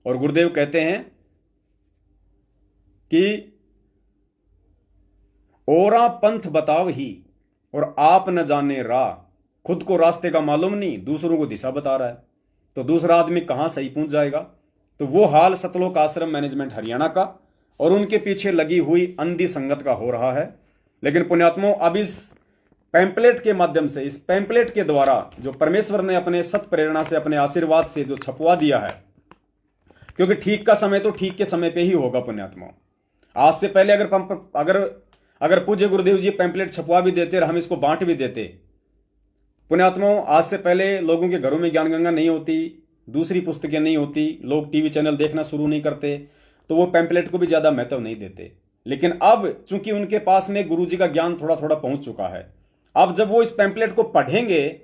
[SPEAKER 1] और गुरुदेव कहते हैं कि ओरा पंथ बताव ही और आप न जाने राह, खुद को रास्ते का मालूम नहीं दूसरों को दिशा बता रहा है तो दूसरा आदमी कहां सही पहुंच जाएगा। तो वो हाल सतलोक आश्रम मैनेजमेंट हरियाणा का और उनके पीछे लगी हुई अंधी संगत का हो रहा है। लेकिन पुण्यात्मों अब इस पैम्पलेट के माध्यम से, इस पैम्पलेट के द्वारा जो परमेश्वर ने अपने सत प्रेरणा से, अपने आशीर्वाद से जो छपवा दिया है, क्योंकि ठीक का समय तो ठीक के समय पे ही होगा पुण्यात्माओं। आज से पहले अगर पूज्य गुरुदेव जी पैम्पलेट छपवा भी देते और हम इसको बांट भी देते पुण्यात्माओं, आज से पहले लोगों के घरों में ज्ञान गंगा नहीं होती, दूसरी पुस्तकें नहीं होती, लोग टीवी चैनल देखना शुरू नहीं करते, तो वो पैम्पलेट को भी ज्यादा महत्व नहीं देते। लेकिन अब चूंकि उनके पास में गुरु जी का ज्ञान थोड़ा थोड़ा पहुंच चुका है, अब जब वो इस पैम्पलेट को पढ़ेंगे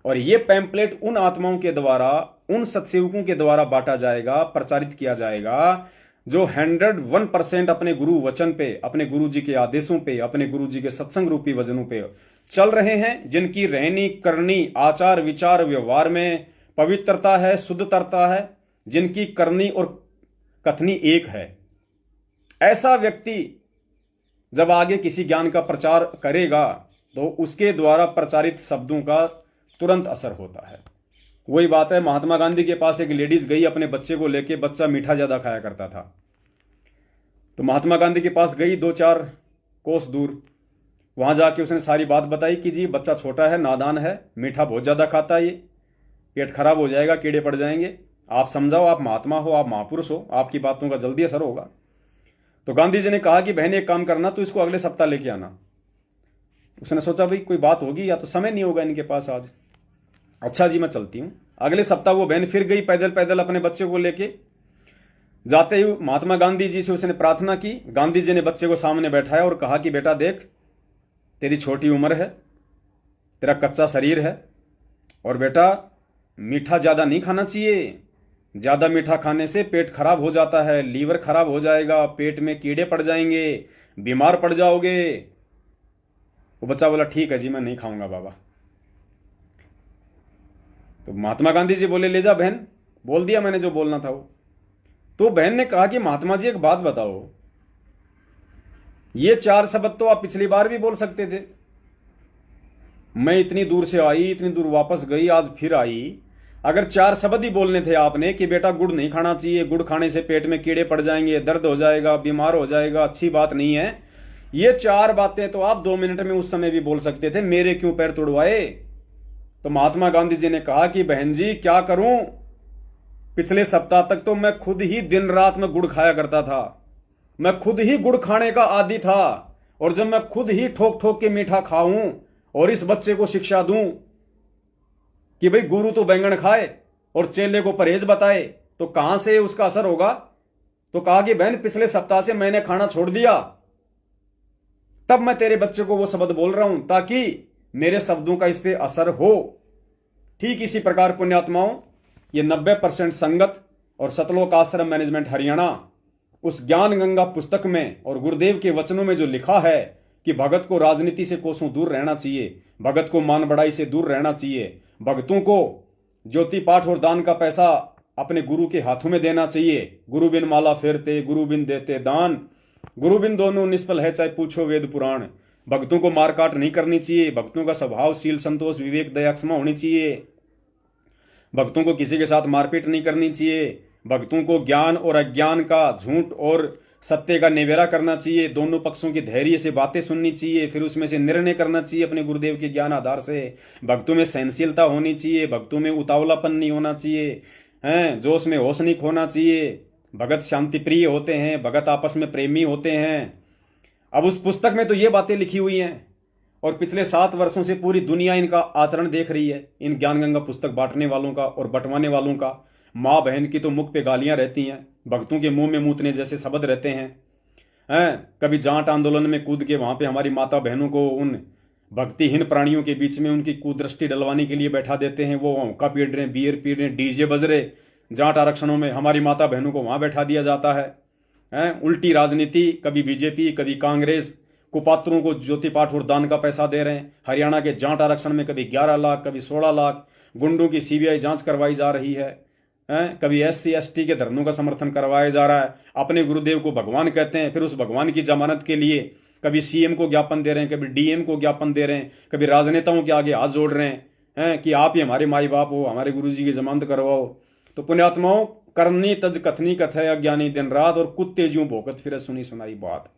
[SPEAKER 1] और ये पैम्पलेट उन आत्माओं के द्वारा, उन सत्सेवकों के द्वारा बांटा जाएगा, प्रचारित किया जाएगा जो 101% अपने गुरु वचन पे, अपने गुरु जी के आदेशों पे, अपने गुरु जी के सत्संग रूपी वचनों पे चल रहे हैं, जिनकी रहनी करनी, आचार विचार व्यवहार में पवित्रता है, शुद्धता है, जिनकी करनी और कथनी एक है। ऐसा व्यक्ति जब आगे किसी ज्ञान का प्रचार करेगा तो उसके द्वारा प्रचारित शब्दों का तुरंत असर होता है। वही बात है, महात्मा गांधी के पास एक लेडीज गई अपने बच्चे को लेके, बच्चा मीठा ज्यादा खाया करता था, तो महात्मा गांधी के पास गई 2-4 कोस दूर, वहां जाके उसने सारी बात बताई कि जी बच्चा छोटा है, नादान है, मीठा बहुत ज्यादा खाता है, ये पेट खराब हो जाएगा, कीड़े पड़ जाएंगे, आप समझाओ, आप महात्मा हो, आप महापुरुष हो, आपकी बातों का जल्दी असर होगा। तो गांधी जी ने कहा कि बहन एक काम करना, तो इसको अगले सप्ताह लेके आना। उसने सोचा भाई कोई बात होगी या तो समय नहीं होगा इनके पास आज। अच्छा जी मैं चलती हूं। अगले सप्ताह वो बहन फिर गई पैदल पैदल अपने बच्चे को लेके। जाते ही महात्मा गांधी जी से उसने प्रार्थना की। गांधी जी ने बच्चे को सामने बैठाया और कहा कि बेटा देख, तेरी छोटी उम्र है, तेरा कच्चा शरीर है, और बेटा मीठा ज्यादा नहीं खाना चाहिए, ज्यादा मीठा खाने से पेट खराब हो जाता है, लीवर खराब हो जाएगा, पेट में कीड़े पड़ जाएंगे, बीमार पड़ जाओगे। वो बच्चा बोला ठीक है जी मैं नहीं खाऊंगा बाबा। तो महात्मा गांधी जी बोले ले जा बहन, बोल दिया मैंने जो बोलना था वो। तो बहन ने कहा कि महात्मा जी एक बात बताओ, ये 4 शब्द तो आप पिछली बार भी बोल सकते थे, मैं इतनी दूर से आई, इतनी दूर वापस गई, आज फिर आई, अगर 4 शब्द ही बोलने थे आपने कि बेटा गुड़ नहीं खाना चाहिए, गुड़ खाने से पेट में कीड़े पड़ जाएंगे, दर्द हो जाएगा, बीमार हो जाएगा, अच्छी बात नहीं है, ये 4 बातें तो आप 2 मिनट में उस समय भी बोल सकते थे, मेरे क्यों पैर तुड़वाए। तो महात्मा गांधी जी ने कहा कि बहन जी क्या करूं, पिछले सप्ताह तक तो मैं खुद ही दिन रात में गुड़ खाया करता था, मैं खुद ही गुड़ खाने का आदी था, और जब मैं खुद ही ठोक ठोक के मीठा खाऊं और इस बच्चे को शिक्षा दूं कि भाई गुरु तो बैंगन खाए और चेले को परहेज बताए, तो कहां से उसका असर होगा। तो कहा कि बहन पिछले सप्ताह से मैंने खाना छोड़ दिया, तब मैं तेरे बच्चे को वो शब्द बोल रहा हूं ताकि मेरे शब्दों का इस पे असर हो। ठीक इसी प्रकार पुण्यात्माओं, ये 90% संगत और सतलोक आश्रम मैनेजमेंट हरियाणा उस ज्ञान गंगा पुस्तक में और गुरुदेव के वचनों में जो लिखा है कि भगत को राजनीति से कोसों दूर रहना चाहिए, भगत को मान बढ़ाई से दूर रहना चाहिए, भक्तों को ज्योति पाठ और दान का पैसा अपने गुरु के हाथों में देना चाहिए, गुरु बिन माला फेरते गुरु बिन देते दान, गुरु बिन दोनों निष्फल है चाहे पूछो वेद पुराण, भक्तों को मारकाट नहीं करनी चाहिए, भक्तों का स्वभाव शील संतोष विवेक दया क्षमा होनी चाहिए, भक्तों को किसी के साथ मारपीट नहीं करनी चाहिए, भक्तों को ज्ञान और अज्ञान का, झूठ और सत्य का निवेरा करना चाहिए, दोनों पक्षों की धैर्य से बातें सुननी चाहिए, फिर उसमें से निर्णय करना चाहिए अपने गुरुदेव के ज्ञान आधार से, भक्तों में सहनशीलता होनी चाहिए, भक्तों में उतावलापन नहीं होना चाहिए, हैं जोश में होश नहीं खोना चाहिए, भगत शांति प्रिय होते हैं, भगत आपस में प्रेमी होते हैं। अब उस पुस्तक में तो ये बातें लिखी हुई हैं और पिछले 7 वर्षों से पूरी दुनिया इनका आचरण देख रही है, इन ज्ञान गंगा पुस्तक बांटने वालों का और बंटवाने वालों का। माँ बहन की तो मुख पे गालियां रहती हैं, भक्तों के मुंह में मूतने जैसे शब्द रहते हैं। कभी जाट आंदोलन में कूद के वहां पे हमारी माता बहनों को उन भक्तिहीन प्राणियों के बीच में उनकी कुदृष्टि डलवाने के लिए बैठा देते हैं। वो हुक्का पी रहे हैं, बियर पी रहे हैं, डीजे बज रहे, जाट आरक्षणों में हमारी माता बहनों को वहां बैठा दिया जाता है। उल्टी राजनीति, कभी बीजेपी कभी कांग्रेस, कुपात्रों को ज्योति पाठ और दान का पैसा दे रहे हैं। हरियाणा के जाट आरक्षण में कभी 11 लाख कभी 16 लाख, गुंडों की सीबीआई जांच करवाई जा रही है। कभी SC ST के धर्मों का समर्थन करवाया जा रहा है। अपने गुरुदेव को भगवान कहते हैं, फिर उस भगवान की जमानत के लिए कभी CM को ज्ञापन दे रहे हैं, कभी DM को ज्ञापन दे रहे हैं, कभी राजनेताओं के आगे हाथ जोड़ रहे हैं कि आप ही हमारे माई बाप हो, हमारे गुरुजी की जमानत करवाओ। तो पुण्यात्माओं, करनी तज कथनी कथय अज्ञानी दिन रात, और कुत्ते ज्यों भौंकत फिरे सुनी सुनाई बात।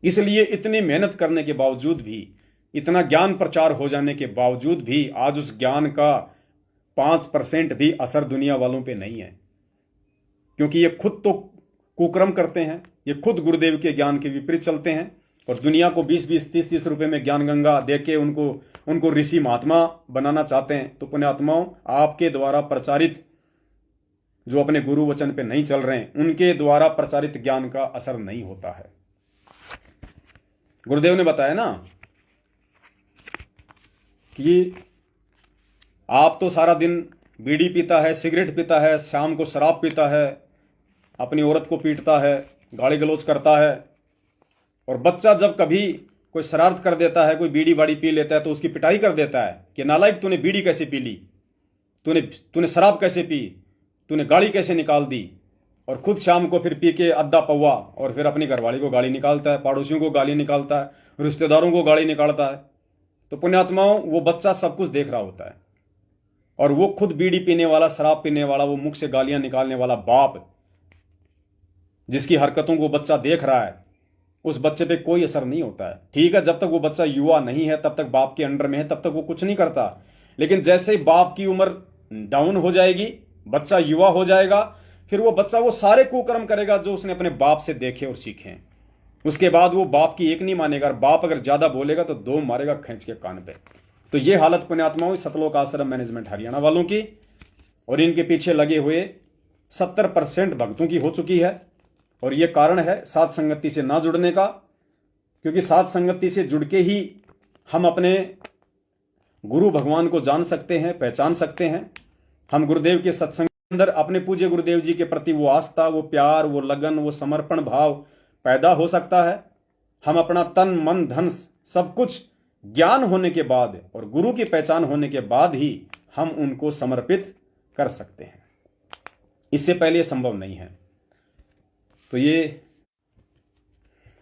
[SPEAKER 1] इसलिए इतनी मेहनत करने के बावजूद भी, इतना ज्ञान प्रचार हो जाने के बावजूद भी आज उस ज्ञान का 5% भी असर दुनिया वालों पे नहीं है, क्योंकि ये खुद तो कुकर्म करते हैं, ये खुद गुरुदेव के ज्ञान के विपरीत चलते हैं और दुनिया को 20-20, 30-30 रुपए में ज्ञान गंगा दे के उनको ऋषि महात्मा बनाना चाहते हैं। तो पुण्यात्माओं, आपके द्वारा प्रचारित जो अपने गुरु वचन पे नहीं चल रहे हैं, उनके द्वारा प्रचारित ज्ञान का असर नहीं होता है। गुरुदेव ने बताया ना कि आप तो सारा दिन बीड़ी पीता है, सिगरेट पीता है, शाम को शराब पीता है, अपनी औरत को पीटता है, गाली गलौज करता है, और बच्चा जब कभी कोई शरारत कर देता है, कोई बीड़ी बाड़ी पी लेता है तो उसकी पिटाई कर देता है कि नालायक, तूने बीड़ी कैसे पी ली, तूने शराब कैसे पी, तूने गाड़ी कैसे निकाल दी। और खुद शाम को फिर पी के अद्धा पौवा और फिर अपनी घरवाली को गाली निकालता है, पड़ोसियों को गाली निकालता है, रिश्तेदारों को गाली निकालता है। तो पुण्यात्माओं, वो बच्चा सब कुछ देख रहा होता है, और वो खुद बीड़ी पीने वाला, शराब पीने वाला, वो मुख से गालियां निकालने वाला बाप, जिसकी हरकतों को बच्चा देख रहा है, उस बच्चे पे कोई असर नहीं होता है। ठीक है, जब तक वो बच्चा युवा नहीं है, तब तक बाप के अंडर में है, तब तक वो कुछ नहीं करता। लेकिन जैसे ही बाप की उम्र डाउन हो जाएगी, बच्चा युवा हो जाएगा, फिर वो बच्चा वो सारे कुकर्म करेगा जो उसने अपने बाप से देखे और सीखे। उसके बाद वो बाप की एक नहीं मानेगा, और बाप अगर ज्यादा बोलेगा तो 2 मारेगा खींच के कान पे। तो ये हालत पुण्यात्माओं सतलोक आश्रम मैनेजमेंट हरियाणा वालों की और इनके पीछे लगे हुए 70% भक्तों की हो चुकी है। और ये कारण है साध संगति से ना जुड़ने का, क्योंकि साध संगति से जुड़ के ही हम अपने गुरु भगवान को जान सकते हैं, पहचान सकते हैं। हम गुरुदेव के सत्संग के अंदर अपने पूज्य गुरुदेव जी के प्रति वो आस्था, वो प्यार, वो लगन, वो समर्पण भाव पैदा हो सकता है। हम अपना तन मन धन सब कुछ ज्ञान होने के बाद और गुरु की पहचान होने के बाद ही हम उनको समर्पित कर सकते हैं। इससे पहले संभव नहीं है। तो ये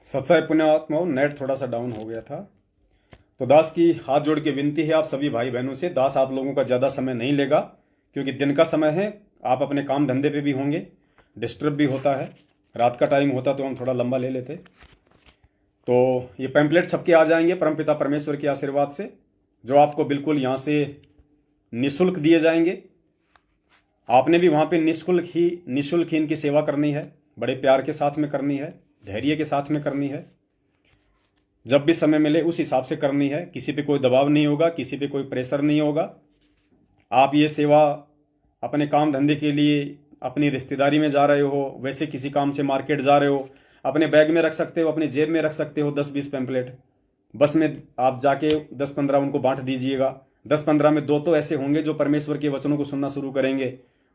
[SPEAKER 1] सत्साई पुण्यात्माओं, नेट थोड़ा सा डाउन हो गया था। तो दास की हाथ जोड़ के विनती है आप सभी भाई बहनों से, दास आप लोगों का ज़्यादा समय नहीं लेगा, क्योंकि दिन का समय है, आप अपने काम धंधे पे भी होंगे, डिस्टर्ब भी होता है। रात का टाइम होता तो हम थोड़ा लंबा ले लेते। तो ये पैम्पलेट छपके आ जाएंगे परमपिता परमेश्वर के आशीर्वाद से, जो आपको बिल्कुल यहाँ से निःशुल्क दिए जाएंगे। आपने भी वहाँ पे निःशुल्क ही इनकी सेवा करनी है, बड़े प्यार के साथ में करनी है, धैर्य के साथ में करनी है। जब भी समय मिले उस हिसाब से करनी है। किसी पे कोई दबाव नहीं होगा, किसी पे कोई प्रेशर नहीं होगा। आप ये सेवा अपने काम धंधे के लिए, अपनी रिश्तेदारी में जा रहे हो, वैसे किसी काम से मार्केट जा रहे हो, अपने बैग में रख सकते हो, अपनी जेब में रख सकते हो। 10-20 पैम्पलेट बस में आप जाके 10-15 उनको बांट दीजिएगा। 10-15 में 2 तो ऐसे होंगे जो परमेश्वर के वचनों को सुनना शुरू करेंगे,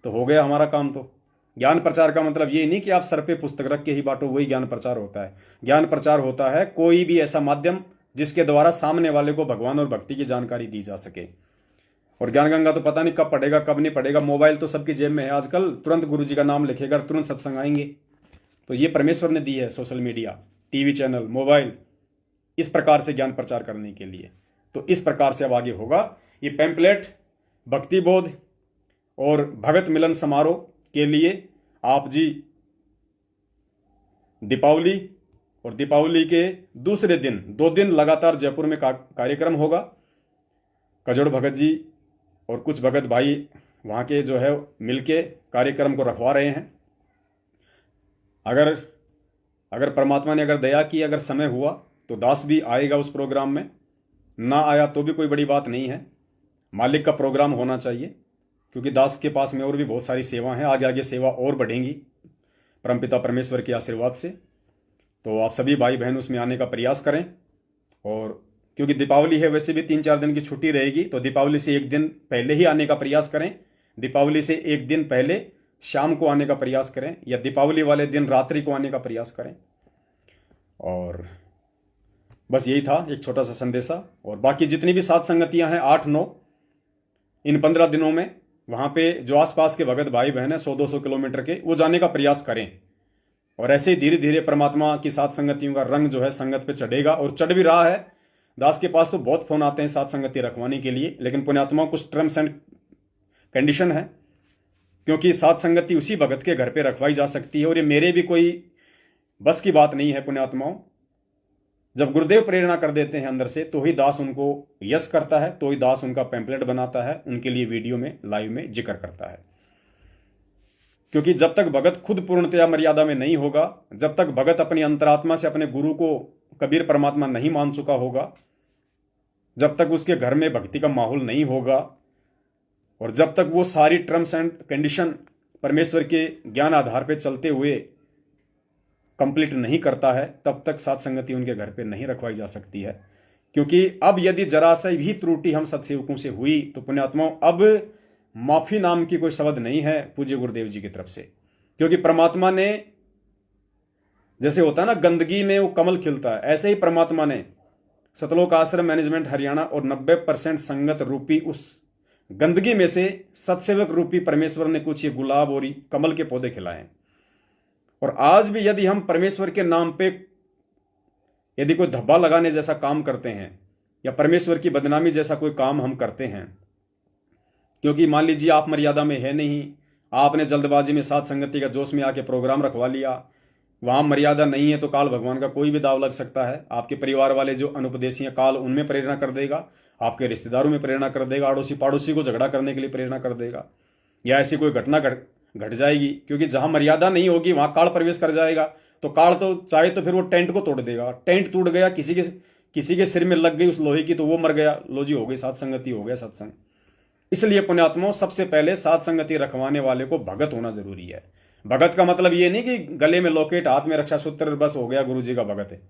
[SPEAKER 1] तो हो गया हमारा काम। तो ज्ञान प्रचार का मतलब ये नहीं कि आप सर पे पुस्तक रख के ही बांटो, वही ज्ञान प्रचार होता है। ज्ञान प्रचार होता है कोई भी ऐसा माध्यम जिसके द्वारा सामने वाले को भगवान और भक्ति की जानकारी दी जा सके। और ज्ञान गंगा तो पता नहीं कब पड़ेगा कब नहीं पड़ेगा। मोबाइल तो सबकी जेब में है आजकल, तुरंत गुरु जी का नाम लिखेगा, तुरंत सत्संग आएंगे। तो ये परमेश्वर ने दी है social media, TV channel, mobile, इस प्रकार से ज्ञान प्रचार करने के लिए। तो इस प्रकार से अब आगे होगा। ये पैम्पलेट भक्ति बोध और भगत मिलन समारोह के लिए आप जी दीपावली और दीपावली के दूसरे दिन 2 दिन लगातार जयपुर में कार्यक्रम होगा। कजोड़ भगत जी और कुछ भगत भाई वहाँ के जो है मिलके कार्यक्रम को रखवा रहे हैं। अगर परमात्मा ने अगर दया की, अगर समय हुआ तो दास भी आएगा उस प्रोग्राम में। ना आया तो भी कोई बड़ी बात नहीं है, मालिक का प्रोग्राम होना चाहिए। क्योंकि दास के पास में और भी बहुत सारी सेवा हैं, आगे आगे सेवा और बढ़ेंगी परमपिता परमेश्वर के आशीर्वाद से। तो आप सभी भाई बहन उसमें आने का प्रयास करें। और क्योंकि दीपावली है, वैसे भी 3-4 दिन की छुट्टी रहेगी, तो दीपावली से एक दिन पहले ही आने का प्रयास करें। दीपावली से एक दिन पहले शाम को आने का प्रयास करें, या दीपावली वाले दिन रात्रि को आने का प्रयास करें। और बस यही था एक छोटा सा संदेशा। और बाकी जितनी भी सात संगतियां हैं 8-9, इन 15 दिनों में वहां पे जो आसपास के भगत भाई बहन हैं 100-200 किलोमीटर के, वो जाने का प्रयास करें। और ऐसे ही धीरे धीरे परमात्मा की सात संगतियों का रंग जो है संगत पे चढ़ेगा, और चढ़ भी रहा है। दास के पास तो बहुत फोन आते हैं सात संगति रखवाने के लिए, लेकिन पुण्यात्मा कुछ टर्म्स एंड कंडीशन है, क्योंकि सात संगति उसी भगत के घर पे रखवाई जा सकती है। और ये मेरे भी कोई बस की बात नहीं है पुण्यात्माओं। जब गुरुदेव प्रेरणा कर देते हैं अंदर से, तो ही दास उनको यस करता है, तो ही दास उनका पैम्पलेट बनाता है, उनके लिए वीडियो में लाइव में जिक्र करता है। क्योंकि जब तक भगत खुद पूर्णतया मर्यादा में नहीं होगा, जब तक भगत अपनी अंतरात्मा से अपने गुरु को कबीर परमात्मा नहीं मान चुका होगा, जब तक उसके घर में भक्ति का माहौल नहीं होगा, और जब तक वो सारी टर्म्स एंड कंडीशन परमेश्वर के ज्ञान आधार पर चलते हुए कंप्लीट नहीं करता है, तब तक सात संगति उनके घर पे नहीं रखवाई जा सकती है। क्योंकि अब यदि जरा सा भी त्रुटि हम सत्सेवकों से हुई, तो पुण्यात्माओं अब माफी नाम की कोई शब्द नहीं है पूज्य गुरुदेव जी की तरफ से। क्योंकि परमात्मा ने, जैसे होता है ना गंदगी में वो कमल खिलता है, ऐसे ही परमात्मा ने सतलोक आश्रम मैनेजमेंट हरियाणा और 90% संगत रूपी उस गंदगी में से सत्सेवक रूपी परमेश्वर ने कुछ ये गुलाब और कमल के पौधे खिलाए हैं। और आज भी यदि हम परमेश्वर के नाम पे यदि कोई धब्बा लगाने जैसा काम करते हैं, या परमेश्वर की बदनामी जैसा कोई काम हम करते हैं, क्योंकि मान लीजिए आप मर्यादा में है नहीं, आपने जल्दबाजी में सात संगति का जोश में आके प्रोग्राम रखवा लिया, वहां मर्यादा नहीं है, तो काल भगवान का कोई भी दाव लग सकता है। आपके परिवार वाले जो अनुपदेशी हैं, काल उनमें प्रेरणा कर देगा, आपके रिश्तेदारों में प्रेरणा कर देगा, अड़ोसी पड़ोसी को झगड़ा करने के लिए प्रेरणा कर देगा, या ऐसी कोई घटना घट जाएगी। क्योंकि जहां मर्यादा नहीं होगी वहां काल प्रवेश कर जाएगा, तो काल तो चाहे तो फिर वो टेंट को तोड़ देगा। टेंट टूट गया, किसी के सिर में लग गई उस लोहे की, तो वो मर गया, लो जी हो गई सात संगति, हो गया सत्संग। इसलिए पुण्यात्माओं सबसे पहले सात संगति रखवाने वाले को भगत होना जरूरी है। भगत का मतलब ये नहीं कि गले में लॉकेट, हाथ में रक्षा सूत्र, बस हो गया गुरु जी का भगत है।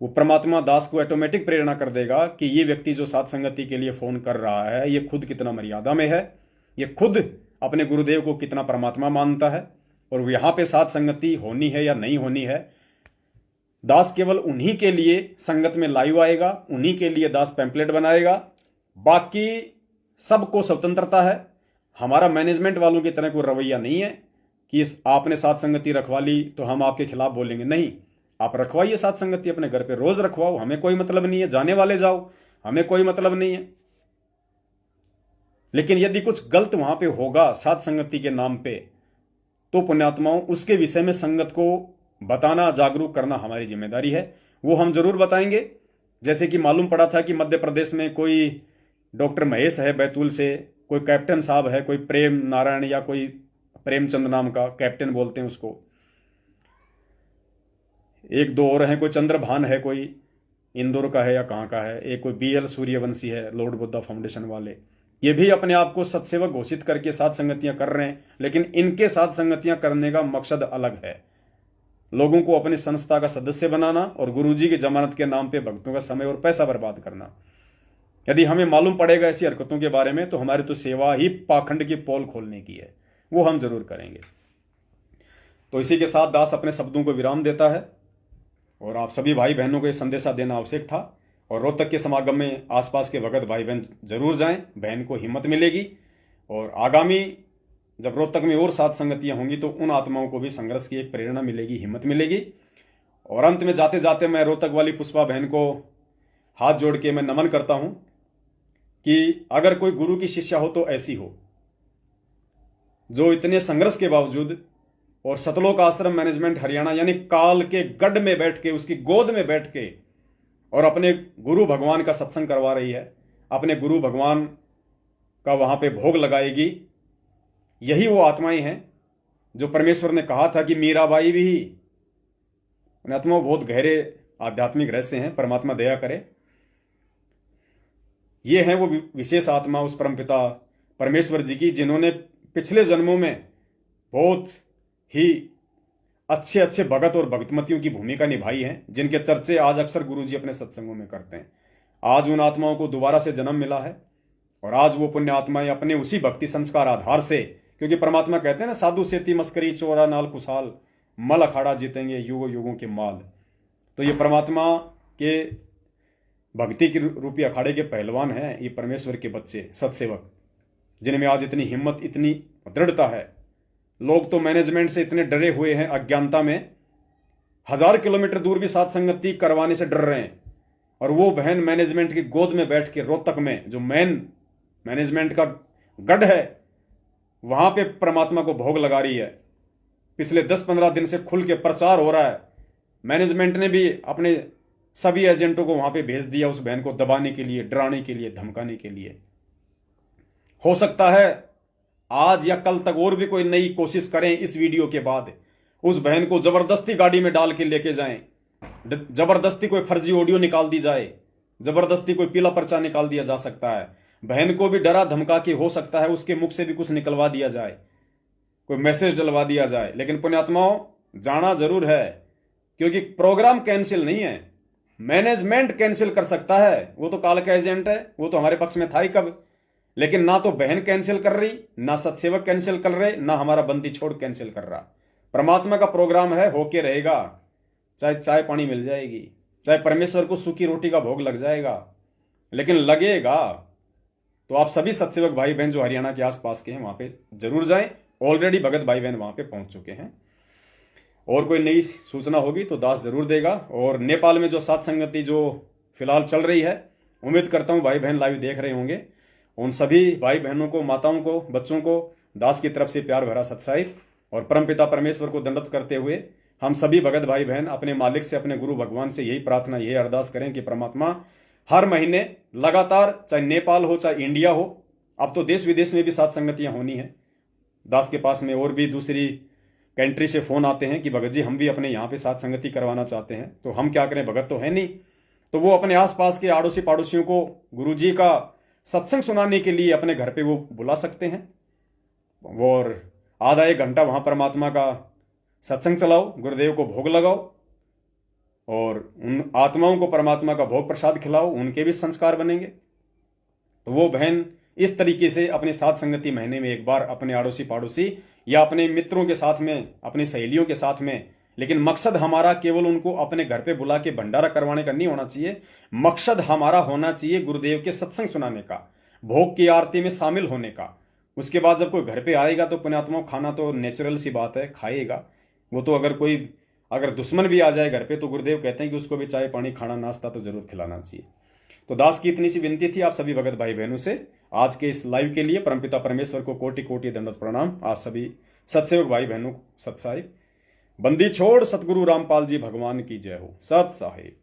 [SPEAKER 1] वो परमात्मा दास को ऑटोमेटिक प्रेरणा कर देगा कि ये व्यक्ति जो सात संगति के लिए फोन कर रहा है, ये खुद कितना मर्यादा में है, ये खुद अपने गुरुदेव को कितना परमात्मा मानता है, और यहां पे सात संगति होनी है या नहीं होनी है। दास केवल उन्हीं के लिए संगत में लाइव आएगा, उन्हीं के लिए दास पैम्पलेट बनाएगा, बाकी सबको स्वतंत्रता है। हमारा मैनेजमेंट वालों की तरह कोई रवैया नहीं है कि आपने सात संगति रखवा ली तो हम आपके खिलाफ बोलेंगे। नहीं, आप रखवाइए सात संगति अपने घर पे, रोज रखवाओ, हमें कोई मतलब नहीं है। जाने वाले जाओ, हमें कोई मतलब नहीं है। लेकिन यदि कुछ गलत वहां पे होगा सात संगति के नाम पे, तो पुण्यात्माओं उसके विषय में संगत को बताना, जागरूक करना हमारी जिम्मेदारी है। वो हम जरूर बताएंगे। जैसे कि मालूम पड़ा था कि मध्य प्रदेश में कोई डॉक्टर महेश है बैतूल से, कोई कैप्टन साहब है, कोई प्रेम नारायण या कोई प्रेमचंद नाम का कैप्टन बोलते हैं उसको, एक दो और हैं, कोई चंद्रभान है, कोई इंदौर का है या कहाँ का है, एक कोई BL सूर्यवंशी है, लॉर्ड बुद्धा फाउंडेशन वाले। ये भी अपने आप को सत्सेवक घोषित करके सात संगतियां कर रहे हैं, लेकिन इनके साथ संगतियां करने का मकसद अलग है। लोगों को अपनी संस्था का सदस्य बनाना और गुरुजी की जमानत के नाम पे भक्तों का समय और पैसा बर्बाद करना। यदि हमें मालूम पड़ेगा ऐसी हरकतों के बारे में, तो हमारी तो सेवा ही पाखंड की पोल खोलने की है, वो हम जरूर करेंगे। तो इसी के साथ दास अपने शब्दों को विराम देता है, और आप सभी भाई बहनों को यह संदेशा देना आवश्यक था। और रोहतक के समागम में आसपास के भगत भाई बहन जरूर जाएं, बहन को हिम्मत मिलेगी। और आगामी जब रोहतक में और सात संगतियां होंगी, तो उन आत्माओं को भी संघर्ष की एक प्रेरणा मिलेगी, हिम्मत मिलेगी। और अंत में जाते जाते मैं रोहतक वाली पुष्पा बहन को हाथ जोड़ के मैं नमन करता हूं कि अगर कोई गुरु की शिष्या हो तो ऐसी हो, जो इतने संघर्ष के बावजूद और सतलोक आश्रम मैनेजमेंट हरियाणा यानी काल के गढ़ में बैठ के, उसकी गोद में बैठ के, और अपने गुरु भगवान का सत्संग करवा रही है, अपने गुरु भगवान का वहां पे भोग लगाएगी। यही वो आत्माएं हैं जो परमेश्वर ने कहा था कि मीराबाई भी, उन आत्माओं बहुत गहरे आध्यात्मिक रहस्य हैं, परमात्मा दया करे। ये हैं वो विशेष आत्मा उस परमपिता परमेश्वर जी की, जिन्होंने पिछले जन्मों में बहुत ही अच्छे अच्छे भगत और भगतमतियों की भूमिका निभाई है, जिनके चर्चे आज अक्सर गुरु जी अपने सत्संगों में करते हैं। आज उन आत्माओं को दोबारा से जन्म मिला है और आज वो पुण्य आत्माएं अपने उसी भक्ति संस्कार आधार से, क्योंकि परमात्मा कहते हैं ना, साधु सेती मस्करी चोरा नाल कुशाल, मल अखाड़ा जीतेंगे युगों युगों के माल। तो ये परमात्मा के भक्ति की रूपी अखाड़े के पहलवान हैं ये परमेश्वर के बच्चे सत्सेवक, जिनमें आज इतनी हिम्मत, इतनी दृढ़ता है। लोग तो मैनेजमेंट से इतने डरे हुए हैं, अज्ञानता में 1000 किलोमीटर दूर भी साथ संगति करवाने से डर रहे हैं, और वो बहन मैनेजमेंट की गोद में बैठ के रोहतक में, जो मेन मैनेजमेंट का गढ़ है, वहां पे परमात्मा को भोग लगा रही है। पिछले 10-15 दिन से खुल के प्रचार हो रहा है। मैनेजमेंट ने भी अपने सभी एजेंटों को वहां पे भेज दिया उस बहन को दबाने के लिए, डराने के लिए, धमकाने के लिए। हो सकता है आज या कल तक और भी कोई नई कोशिश करें इस वीडियो के बाद, उस बहन को जबरदस्ती गाड़ी में डाल के लेके जाएं, जबरदस्ती कोई फर्जी ऑडियो निकाल दी जाए, जबरदस्ती कोई पीला पर्चा निकाल दिया जा सकता है। बहन को भी डरा धमका के, हो सकता है उसके मुख से भी कुछ निकलवा दिया जाए, कोई मैसेज डलवा दिया जाए। लेकिन पुण्यात्माओं, जाना जरूर है, क्योंकि प्रोग्राम कैंसिल नहीं है, मैनेजमेंट कैंसिल कर सकता है। वो तो काल का एजेंट है, वो तो हमारे पक्ष में था ही कब। लेकिन ना तो बहन कैंसिल कर रही, ना सत्सेवक कैंसिल कर रहे, ना हमारा बंदी छोड़ कैंसिल कर रहा। परमात्मा का प्रोग्राम है, होके रहेगा। चाहे चाय पानी मिल जाएगी, चाहे परमेश्वर को सूखी रोटी का भोग लग जाएगा, लेकिन लगेगा। तो आप सभी सत्सेवक भाई बहन जो हरियाणा के आसपास के हैं वहां पे जरूर जाएं। ऑलरेडी भगत भाई बहन वहां पे पहुंच चुके हैं। और कोई नई सूचना होगी तो दास जरूर देगा। और नेपाल में जो सात संगति जो फिलहाल चल रही है, उम्मीद करता हूं भाई बहन लाइव देख रहे होंगे। उन सभी भाई बहनों को, माताओं को, बच्चों को दास की तरफ से प्यार भरा सत्साहिब और परमपिता परमेश्वर को दंडवत करते हुए हम सभी भगत भाई बहन अपने मालिक से, अपने गुरु भगवान से यही प्रार्थना, यही अरदास करें कि परमात्मा हर महीने लगातार, चाहे नेपाल हो चाहे इंडिया हो, अब तो देश विदेश में भी सात संगतियां होनी है। दास के पास में और भी दूसरी कंट्री से फोन आते हैं कि भगत जी हम भी अपने यहाँ पे सात संगति करवाना चाहते हैं। तो हम क्या करें, भगत तो है नहीं, तो वो अपने आसपास के आड़ोसी पाड़ोसियों को गुरु जी का सत्संग सुनाने के लिए अपने घर पे वो बुला सकते हैं। और आधा एक घंटा वहां परमात्मा का सत्संग चलाओ, गुरुदेव को भोग लगाओ और उन आत्माओं को परमात्मा का भोग प्रसाद खिलाओ, उनके भी संस्कार बनेंगे। तो वो बहन इस तरीके से अपने साथ संगति महीने में एक बार अपने आड़ोसी पाड़ोसी या अपने मित्रों के साथ में, अपनी सहेलियों के साथ में, लेकिन मकसद हमारा केवल उनको अपने घर पे बुला के भंडारा करवाने का नहीं होना चाहिए। मकसद हमारा होना चाहिए गुरुदेव के सत्संग सुनाने का, भोग की आरती में शामिल होने का। उसके बाद जब कोई घर पे आएगा तो पुण्यात्माओं खाना तो नेचुरल सी बात है, खाएगा। वो तो अगर दुश्मन भी आ जाए घर पे तो गुरुदेव कहते हैं कि उसको भी चाय पानी खाना नाश्ता तो जरूर खिलाना चाहिए। तो दास की इतनी सी विनती थी आप सभी भगत भाई बहनों से आज के इस लाइव के लिए। परमपिता परमेश्वर को कोटि कोटि दंडवत प्रणाम। आप सभी सत्सेवक भाई बहनों को सत साहिब। बंदी छोड़ सतगुरु रामपाल जी भगवान की जय हो। सत साहिब।